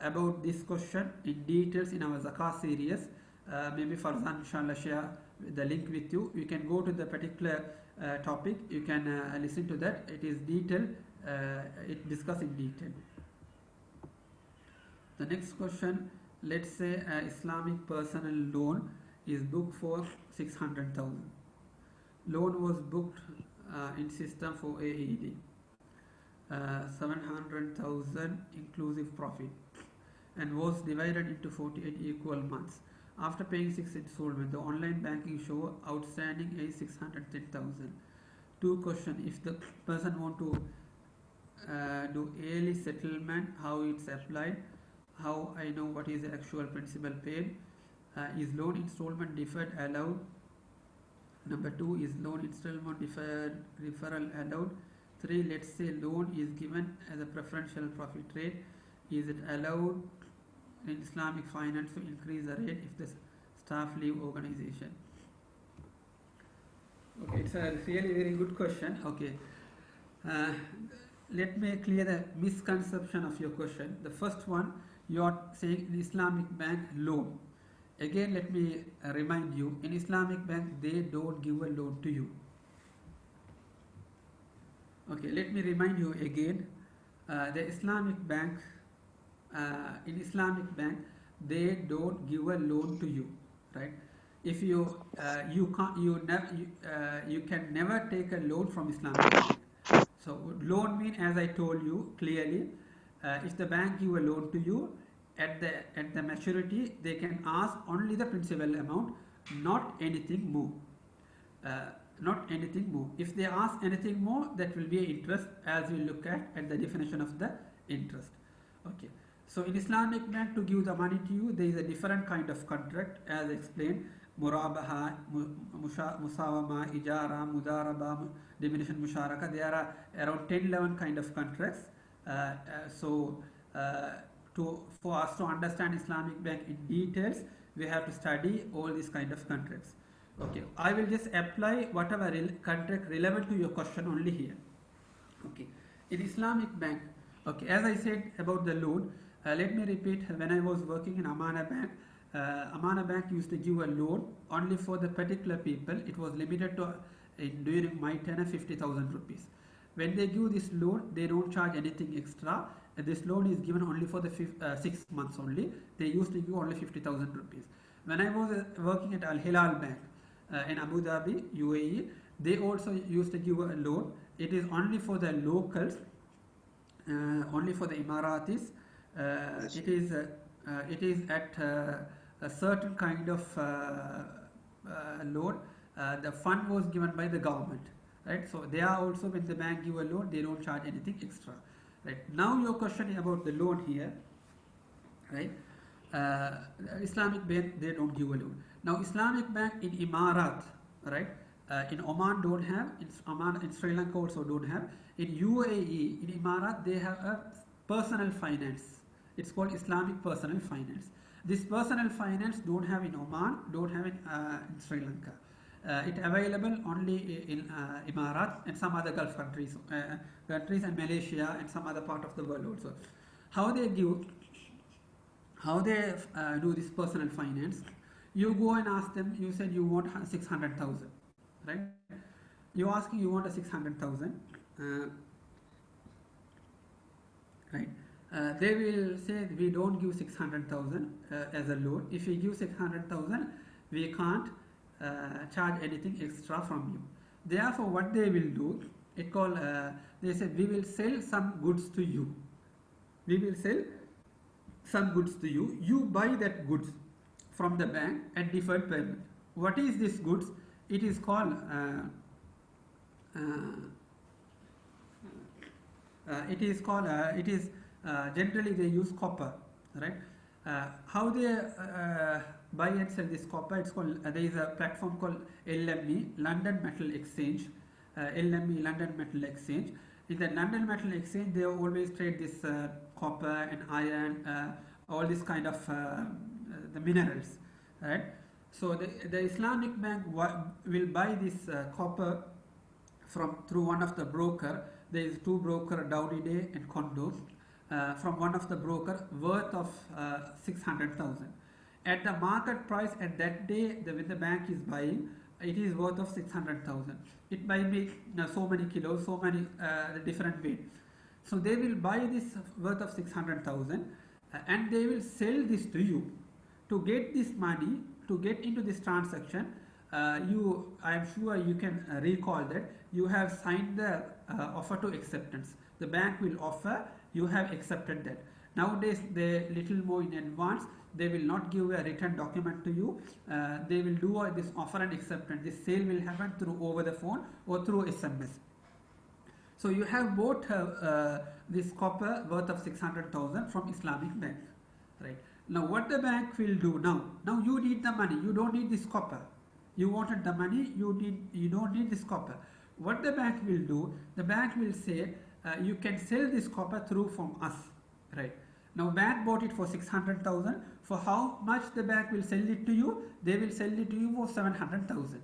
about this question in details in our zakat series. Maybe Farzan inshallah share the link with you. You can go to the particular topic. You can listen to that. It is detailed. It discussed in detail. The next question. Let's say Islamic personal loan is booked for 600,000. Loan was booked in system for AED. 700,000 inclusive profit and was divided into 48 equal months. After paying 6 installments, the online banking show outstanding is 610,000. Two question: if the person want to do early settlement, how it's applied? How I know what is the actual principal paid? Is loan installment deferred allowed? Number 2, is loan installment deferral allowed? 3, let's say loan is given as a preferential profit rate. Is it allowed in Islamic finance to increase the rate if the staff leave organization? Okay, it's a really very good question. Okay, let me clear the misconception of your question. The first one, you are saying in Islamic bank loan. Again, let me remind you, in Islamic bank they don't give a loan to you. Okay, let me remind you again. The Islamic bank, in Islamic bank, they don't give a loan to you, right? If you you can never take a loan from Islamic bank. So loan mean, as I told you clearly, if the bank give a loan to you, at the maturity they can ask only the principal amount, not anything more. Not anything more. If they ask anything more, that will be interest, as we look at the definition of the interest. Okay. So in Islamic bank, to give the money to you, there is a different kind of contract, as explained: murabaha, musawama, ijara, mudaraba, diminution, musharaka. There are around 10-11 kind of contracts. For us to understand Islamic bank in details, we have to study all these kind of contracts. Okay, I will just apply whatever contract relevant to your question only here. Okay, in Islamic bank, okay, as I said about the loan, let me repeat. When I was working in Amana Bank, Amana Bank used to give a loan only for the particular people. It was limited to during my tenure 50,000 rupees. When they give this loan, they don't charge anything extra. This loan is given only for the 6 months only. They used to give only 50,000 rupees. When I was working at Al Hilal Bank in Abu Dhabi, UAE, they also used to give a loan. It is only for the locals, only for the Emiratis. It is at a certain kind of loan. The fund was given by the government, right? So they are also, when the bank give a loan, they don't charge anything extra, right? Now your question is about the loan here, right? Islamic bank, they don't give a loan. Now Islamic bank in Emirat, right? In Oman don't have, in Oman, in Sri Lanka also don't have. In UAE, in Emirat, they have a personal finance. It's called Islamic personal finance. This personal finance don't have in Oman, don't have in Sri Lanka. It available only in Emirat and some other Gulf countries, and Malaysia and some other part of the world also. How they do this personal finance? You go and ask them. You said you want 600,000, right? You asking, you want a 600,000, right? They will say we don't give 600,000 as a loan. If we give 600,000, we can't charge anything extra from you. Therefore, what they will do, It called, they said, we will sell some goods to you. We will sell some goods to you. You buy that goods from the bank at deferred payment. What is this goods? It is called, uh, it is generally they use copper, right? How they buy and sell this copper? It's called, there is a platform called LME, London Metal Exchange. LME, London Metal Exchange. In the London Metal Exchange, they always trade this copper and iron, all this kind of the minerals, right? So the Islamic bank will buy this copper through one of the broker. There is two broker, Dowdy Day and Condos, from one of the broker worth of 600,000. At the market price at that day, when the bank is buying, it is worth of 600,000. It might be so many kilos, so many different weight. So they will buy this worth of 600,000 and they will sell this to you. To get this money, to get into this transaction, I am sure you can recall that you have signed the offer to acceptance. The bank will offer, you have accepted that. Nowadays, they little more in advance. They will not give a written document to you. They will do this offer and acceptance. This sale will happen through over the phone or through SMS. So you have bought this copper worth of 600,000 from Islamic bank, right? Now what the bank will do now? Now you need the money. You don't need this copper. You wanted the money. You don't need this copper. What the bank will do? The bank will say you can sell this copper through from us, right? Now bank bought it for 600,000. For how much the bank will sell it to you? They will sell it to you for 700,000.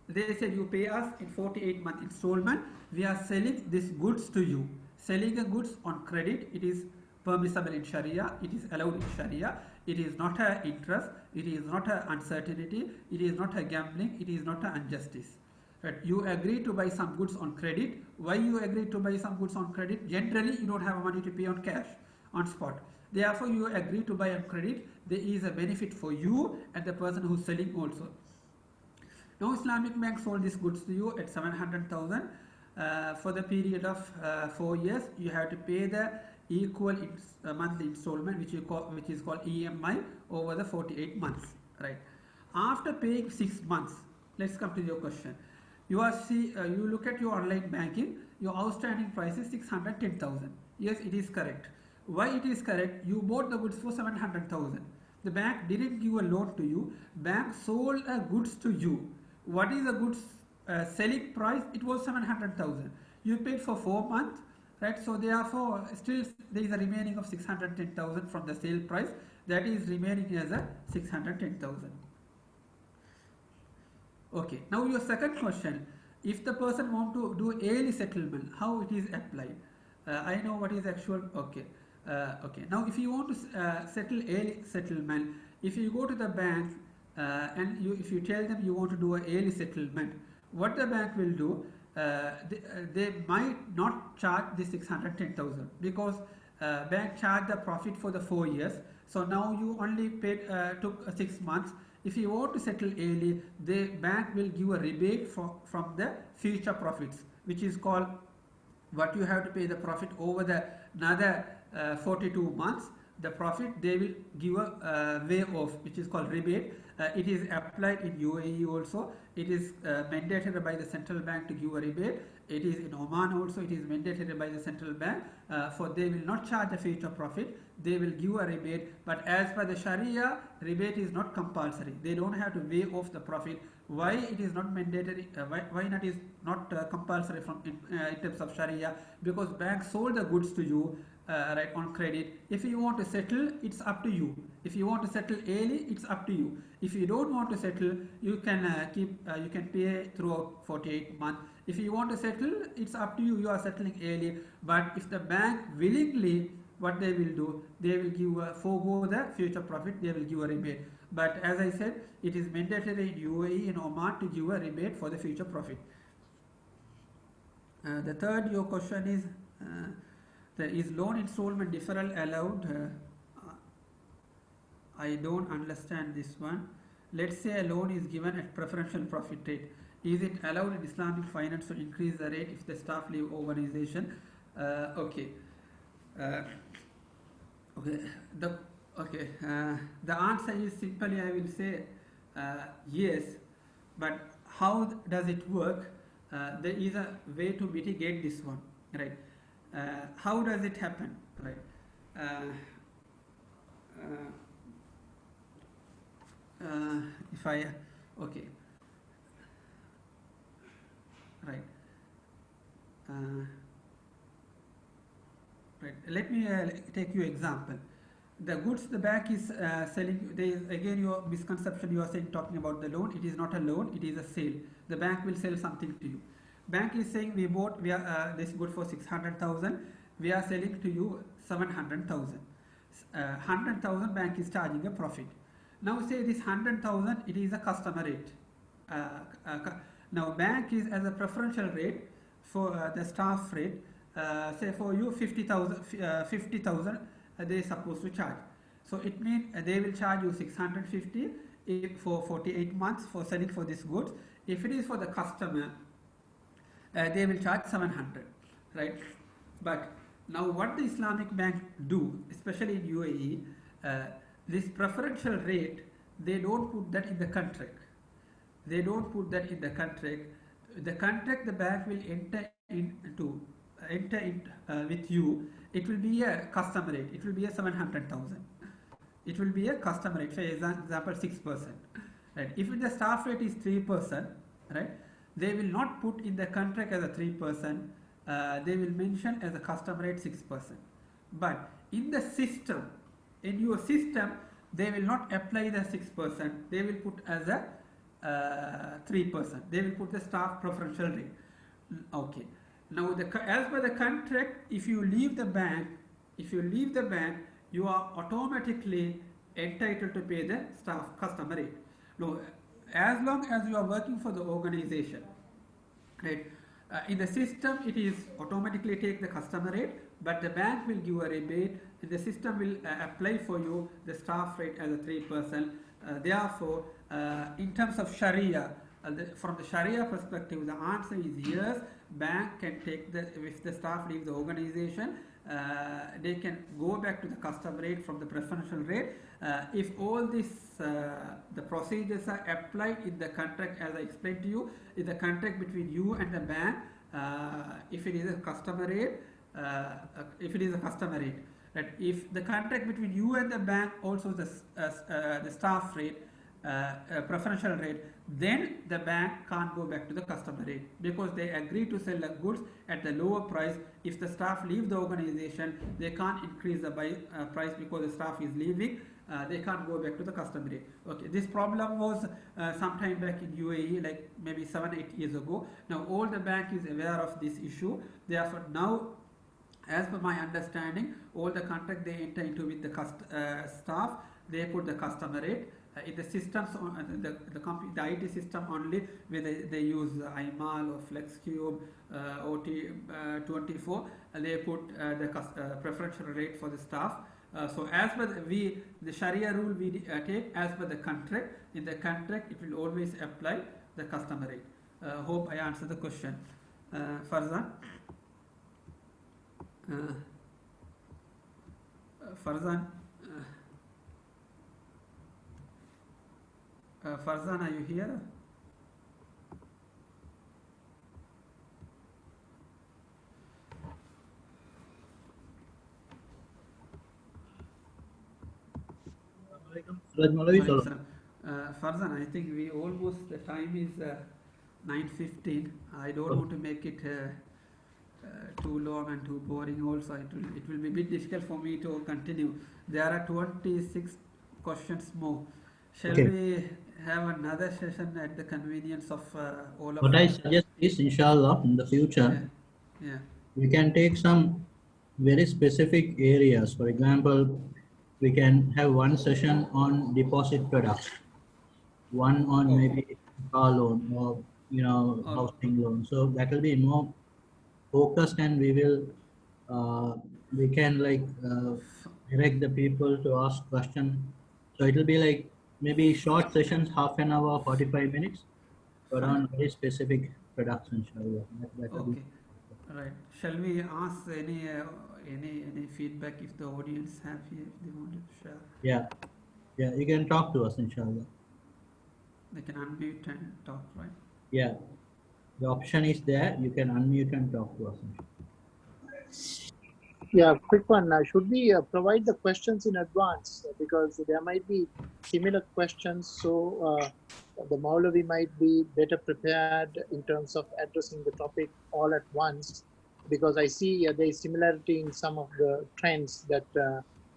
They said you pay us in 48-month installment. We are selling these goods to you. Selling the goods on credit, it is permissible in Sharia. It is allowed in Sharia. It is not a interest. It is not a uncertainty. It is not a gambling. It is not a injustice. Right? You agree to buy some goods on credit. Why you agree to buy some goods on credit? Generally, you don't have money to pay on cash, on spot. Therefore, you agree to buy on credit. There is a benefit for you and the person who's selling also. Now Islamic bank sold these goods to you at 700,000 for the period of 4 years. You have to pay the equal monthly installment, which is called EMI, over the 48 months. Right? After paying 6 months, let's come to your question. You look at your online banking. Your outstanding price is 610,000. Yes, it is correct. Why it is correct? You bought the goods for 700,000. The bank didn't give a loan to you. Bank sold a goods to you. What is the goods selling price? It was 700,000. You paid for 4 months, right? So therefore, still there is a remaining of 610,000 from the sale price. That is remaining as a 610,000. Okay. Now your second question: if the person want to do early settlement, how it is applied? I know what is actual. Okay. Okay. Now, if you want to settle early settlement, if you go to the bank and if you tell them you want to do an early settlement, what the bank will do? They might not charge the 610,000 because bank charged the profit for the 4 years. So now you only took 6 months. If you want to settle early, the bank will give a rebate from the future profits, which is called what you have to pay the profit over the another 42 months. The profit they will give a way off, which is called rebate. It is applied in UAE also. It is mandated by the central bank to give a rebate. It is in Oman also. It is mandated by the central bank. For they will not charge the future profit. They will give a rebate. But as per the Sharia, rebate is not compulsory. They don't have to weigh off the profit. Why it is not mandatory? Why not is not compulsory in terms of Sharia? Because bank sold the goods to you. Right, on credit. If you want to settle, it's up to you. If you want to settle early, it's up to you. If you don't want to settle, you can you can pay throughout 48 months. If you want to settle, it's up to you. You are settling early. But if the bank willingly, what they will do, they will give forego the future profit. They will give a rebate. But as I said, it is mandatory in UAE and Oman to give a rebate for the future profit. The third, your question is. Is loan installment deferral allowed? I don't understand this one. Let's say a loan is given at preferential profit rate Is it allowed in Islamic finance to increase the rate if the staff leave organization? Okay. Uh, okay. The okay. The answer is simply I will say yes, but how does it work? There is a way to mitigate this one, right? How does it happen, right? Uh, uh, if I okay, right. Uh, Right. Let me take you example. The goods the bank is selling. There is again your misconception. You are saying talking about the loan. It is not a loan. It is a sale. The bank will sell something to you. Bank is saying we are this good for 600,000. We are selling to you 700,000. 100,000 bank is charging a profit. Now say this 100,000 it is a customer rate. Uh, Now bank is as a preferential rate for the staff rate. Say for you 50,000 they are supposed to charge. So it means they will charge you 650 if for 48 months for selling for this goods. If it is for the customer, they will charge 700, right? But now what the Islamic bank do, especially in UAE, this preferential rate, they don't put that in the contract. They don't put that in the contract. The contract the bank will enter in with you. It will be a custom rate. It will be a 700,000. It will be a custom rate. For example, 6%. Right? If the staff rate is 3%, right? They will not put in the contract as a 3%. They will mention as a custom rate 6%. But in the system, in your system, they will not apply the 6%. They will put as a 3%. They will put the staff preferential rate. Okay. Now, as per the contract, if you leave the bank, you are automatically entitled to pay the staff customer rate. Now, as long as you are working for the organization, right? In the system, it is automatically take the customer rate, but the bank will give a rebate. The system will apply for you the staff rate as a 3%. Therefore, in terms of Sharia, from the Sharia perspective, the answer is yes. Bank can take if the staff leaves the organization, they can go back to the custom rate from the preferential rate. If all this the procedures are applied in the contract, as I explained to you, in the contract between you and the bank, if it is a customer rate, right? If the contract between you and the bank also the staff rate, preferential rate, then the bank can't go back to the customer rate because they agree to sell the goods at the lower price. If the staff leave the organization, they can't increase the price because the staff is leaving. They can't go back to the customer rate. Okay, this problem was sometime back in UAE, like maybe 7-8 years ago. Now all the bank is aware of this issue. Therefore now, as per my understanding, all the contract they enter into with the staff, they put the customer rate. In the systems, the IT system only, where they use IMAL or FlexCube, OT24, they put the preferential rate for the staff. So as per the Sharia rule we take as per the contract. In the contract, it will always apply the customer rate. Hope I answered the question. Farzan? Farzan? Farzan, are you here? Farzan, I think we almost, the time is 9:15. I don't want to make it too long and too boring also. It will be a bit difficult for me to continue. There are 26 questions more. Shall we have another session at the convenience of all of us? What I suggest is, inshallah, in the future, we can take some very specific areas. For example, we can have one session on deposit products, one on maybe car loan or housing loan. So that will be more focused, and we can direct the people to ask questions. So it will be like maybe short sessions, half an hour, 45 minutes. but fine. on very specific products, inshallah. That will be. Okay, right. Shall we ask any feedback if the audience have here, if they want to share? Yeah, yeah, you can talk to us, inshallah. They can unmute and talk, right? Yeah, the option is there. You can unmute and talk to us, inshallah. Yeah, quick one. Should we provide the questions in advance? Because there might be similar questions, so the Maulavi might be better prepared in terms of addressing the topic all at once. Because I see there is similarity in some of the trends that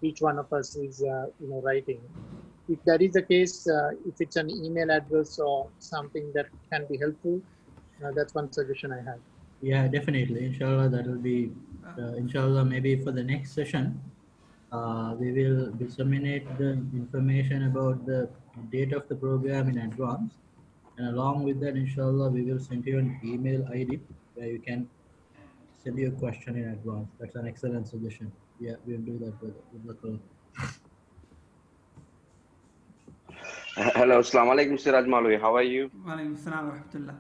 each one of us is, writing. If that is the case, if it's an email address or something that can be helpful, that's one suggestion I have. Yeah, definitely. Inshallah, that will be, inshallah, maybe for the next session, we will disseminate the information about the date of the program in advance. And along with that, inshallah, we will send you an email ID where you can send your question in advance. That's an excellent suggestion. Yeah, we'll do that, brother. Good luck. Hello, Assalamu alaikum, Siraj Malwi. How are you? Walaikum assalam wa rahmatullah.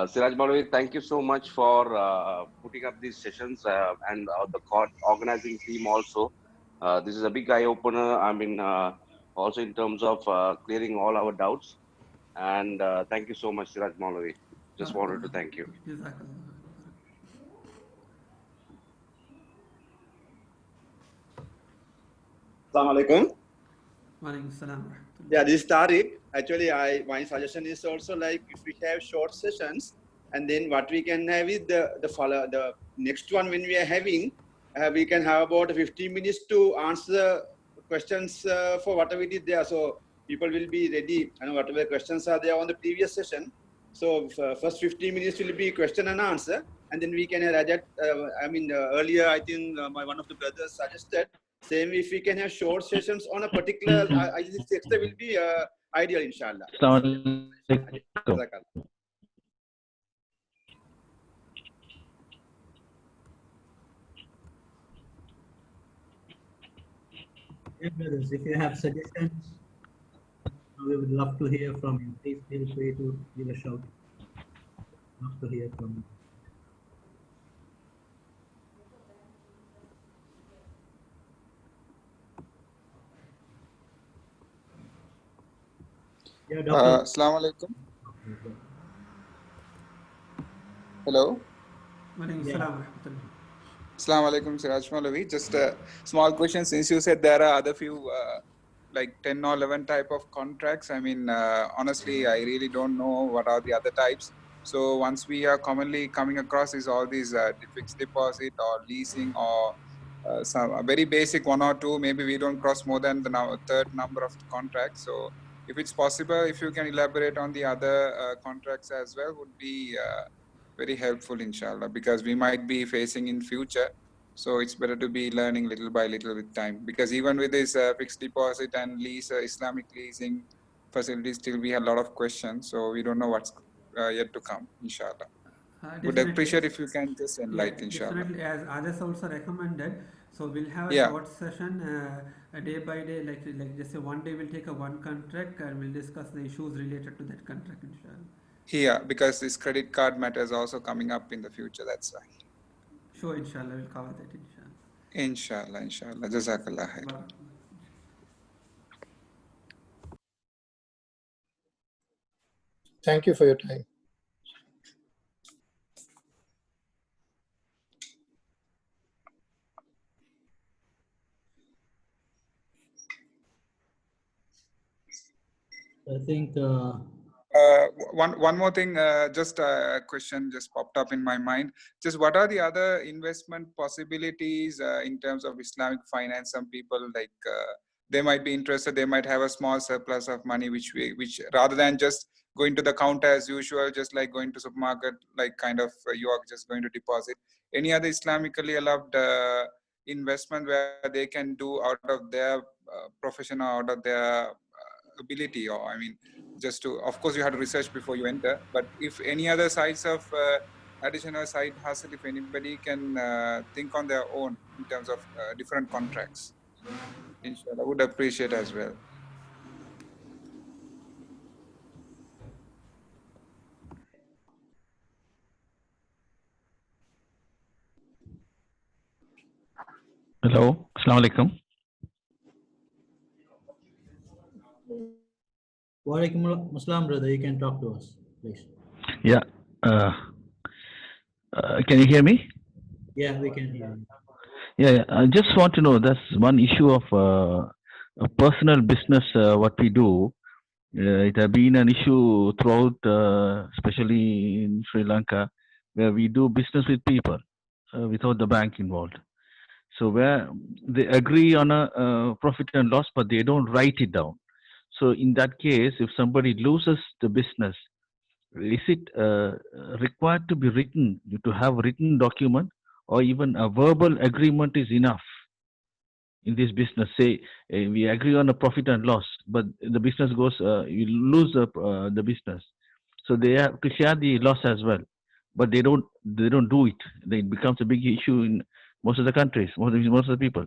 Siraj Malwi, thank you so much for putting up these sessions and the organizing team also. This is a big eye opener. I mean, also in terms of clearing all our doubts. And thank you so much, Siraj Malwi. Just wanted to thank you. Jazakallah. Assalamu alaikum. Walaikum assalam wa rahmatullah. Yeah, this is Tariq. Actually, my suggestion is also like if we have short sessions, and then what we can have is the next one when we are having, we can have about 15 minutes to answer questions for whatever it is there. So people will be ready, and whatever questions are there on the previous session. So first 15 minutes will be question and answer, and then we can add that. Earlier I think one of the brothers suggested. Same if we can have short sessions on a particular, I think extra will be ideal, inshallah. Jazakallah. Yeah, brothers, if you have suggestions, we would love to hear from you. Please feel free to give a shout. Love to hear from you. Yeah, Doctor. Assalamu alaikum. Hello. Walaikum assalam wa rahmatullah. Assalamu alaikum, Siraj Malavi. Just a small question. Since you said there are other few, like 10 or 11 type of contracts, I mean, honestly, I really don't know what are the other types. So once we are commonly coming across is all these fixed deposit or leasing or some a very basic one or two, maybe we don't cross more than the third number of contracts. So if it's possible, if you can elaborate on the other contracts as well, would be very helpful, inshallah, because we might be facing in future. So it's better to be learning little by little with time, because even with this fixed deposit and lease, Islamic leasing facilities, still we have a lot of questions. So we don't know what's yet to come, inshallah. Would appreciate if you can just enlighten, inshallah. Definitely, as others also recommended. So we'll have a short session, a day by day, like just say one day we'll take a one contract and we'll discuss the issues related to that contract, inshallah. Yeah, because this credit card matter is also coming up in the future. That's why. Sure, inshallah, we'll cover that, inshallah. Inshallah. Jazakallah khair. Thank you for your time. I think one more thing, just a question just popped up in my mind. Just what are the other investment possibilities in terms of Islamic finance? Some people they might be interested. They might have a small surplus of money, which rather than just going to the counter as usual, just like going to supermarket, like kind of you are just going to deposit. Any other Islamically allowed investment where they can do out of their profession or out of their ability, or I mean, just to, of course you have to research before you enter, but if any other sides of additional side hustle, if anybody can think on their own in terms of different contracts, inshallah, would appreciate as well. Hello, Assalamu alaikum. Walaikum assalam, brother. You can talk to us, please. Yeah, can you hear me? Yeah, we can hear you. Yeah, I just want to know. That's one issue of a personal business. What we do, it has been an issue throughout, especially in Sri Lanka, where we do business with people without the bank involved. So where they agree on a profit and loss, but they don't write it down. So in that case, if somebody loses the business, is it required to be written, to have written document, or even a verbal agreement is enough in this business? Say we agree on a profit and loss, but the business goes, you lose the business, so they have to share the loss as well, but they don't do it. Then it becomes a big issue in most of the countries, most of the people.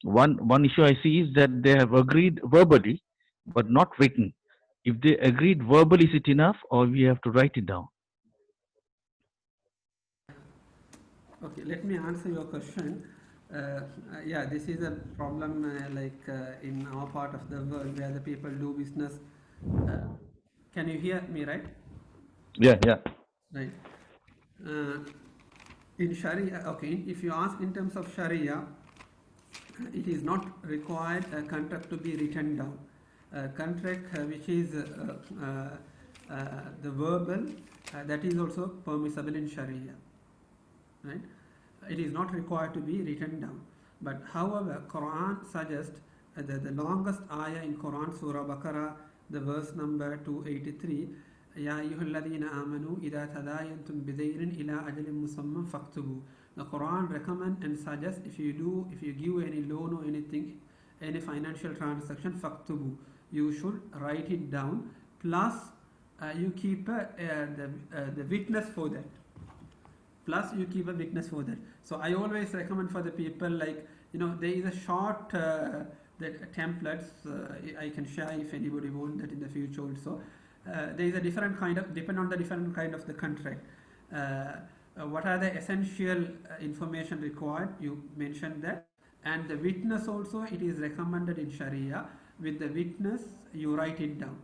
One issue I see is that they have agreed verbally, but not written. If they agreed verbally, is it enough, or we have to write it down? Okay, let me answer your question. Yeah, this is a problem in our part of the world where the people do business. Can you hear me, right? Yeah. Right. Uh, in Sharia, okay, if you ask in terms of Sharia, it is not required a contract to be written down. A contract which is the verbal, that is also permissible in Sharia, right? It is not required to be written down. But however, Quran suggests the longest ayah in Quran, Surah Baqarah, the verse number 283, Ya ayyuhalladhina amanu idha tadayantum bidayrin ila ajalin musamman faktubu. The Quran recommend and suggests if you give any loan or anything, any financial transaction, faktubu, you should write it down. Plus, you keep the witness for that. Plus you keep a witness for that. So I always recommend for the people, like, there is a short that templates I can share if anybody want that in the future also. There is a different kind of, depend on the different kind of the contract, what are the essential information required, you mentioned that. And the witness also, it is recommended in Sharia, with the witness you write it down.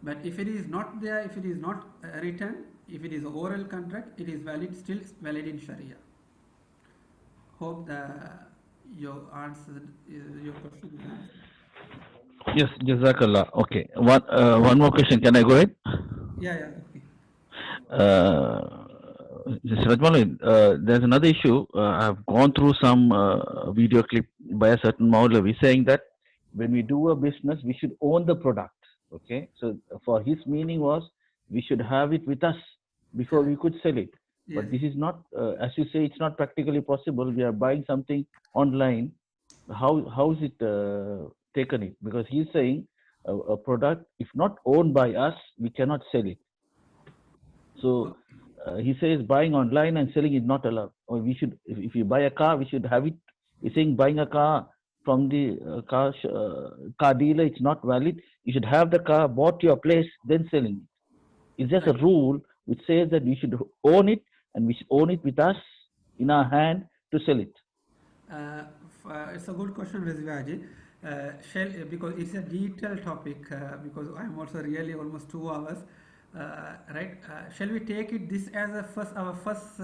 But if it is not there, if it is not written, if it is an oral contract, it is valid, still valid in Sharia. Hope your answer, your question is answered. Yes, Jazakallah. Okay. One more question. Can I go ahead? Yeah, okay. Siraj, there's another issue. I've gone through some video clip by a certain Maulavi saying that when we do a business, we should own the product. Okay. So for his meaning was we should have it with us before we could sell it. Yes. But this is not, as you say, it's not practically possible. We are buying something online. How is it taken it? Because he's saying a product, if not owned by us, we cannot sell it. So he says buying online and selling is not allowed. Or we should, if you buy a car, we should have it. He's saying buying a car from the car dealer, it's not valid. You should have the car bought to your place, then selling it. It's just a rule which says that we should own it, and we should own it with us in our hand to sell it. It's a good question, Rizvaji. Because it's a detailed topic, because I'm also really almost 2 hours, right? Shall we take it this as our first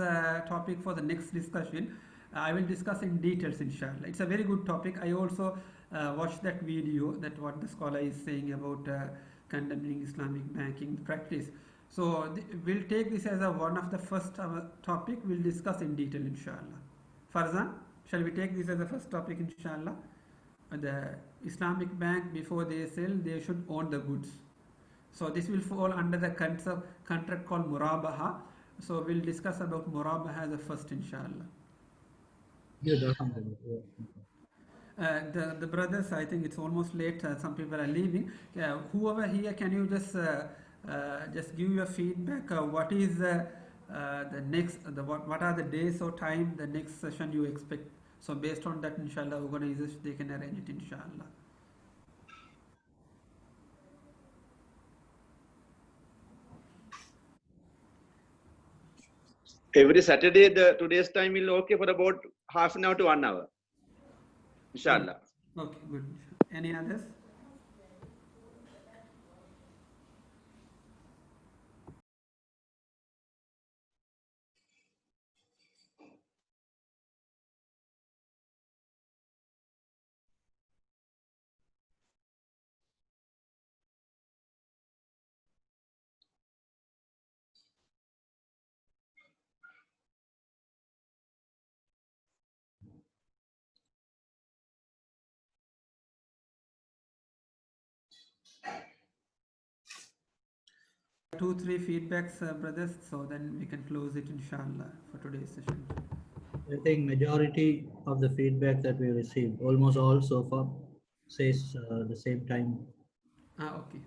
topic for the next discussion? I will discuss in details, inshallah. It's a very good topic. I also watched that video, that what the scholar is saying about condemning Islamic banking practice. So we'll take this as one of the first topic. We'll discuss in detail, inshallah. Farzan, shall we take this as the first topic, inshallah? The Islamic bank, before they sell, they should own the goods. So this will fall under the contract called Murabaha. So we'll discuss about Murabaha as the first, inshallah. The brothers, I think it's almost late. Some people are leaving. Whoever here, can you just give your feedback? What is the next? What are the days or time the next session you expect? So based on that, inshallah, organizers they can arrange it, inshallah. Every Saturday, today's time will okay for about half an hour to 1 hour. Inshallah. Okay, good. Any others? Two, three feedbacks, brothers, so then we can close it, inshallah, for today's session. I think majority of the feedback that we received, almost all so far, says the same time. Okay.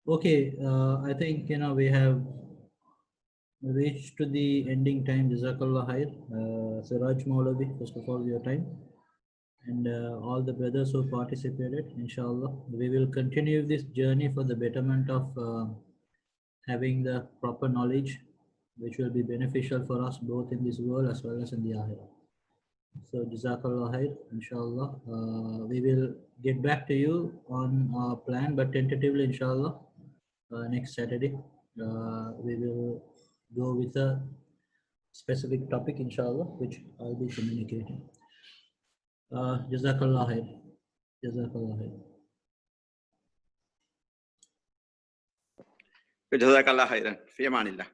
Okay, I think we have reached to the ending time. Jazakallah khair. Siraj Maulavi, first of all, your time. And all the brothers who participated, inshallah. We will continue this journey for the betterment of having the proper knowledge, which will be beneficial for us both in this world as well as in the Akhirah. So, Jazakallah khair, inshallah. We will get back to you on our plan, but tentatively, inshallah, next Saturday, we will go with a specific topic, inshallah, which I'll be communicating. Jazakallah khair. Jazakallah khair. Jazakallah khairan. Fi amanillah.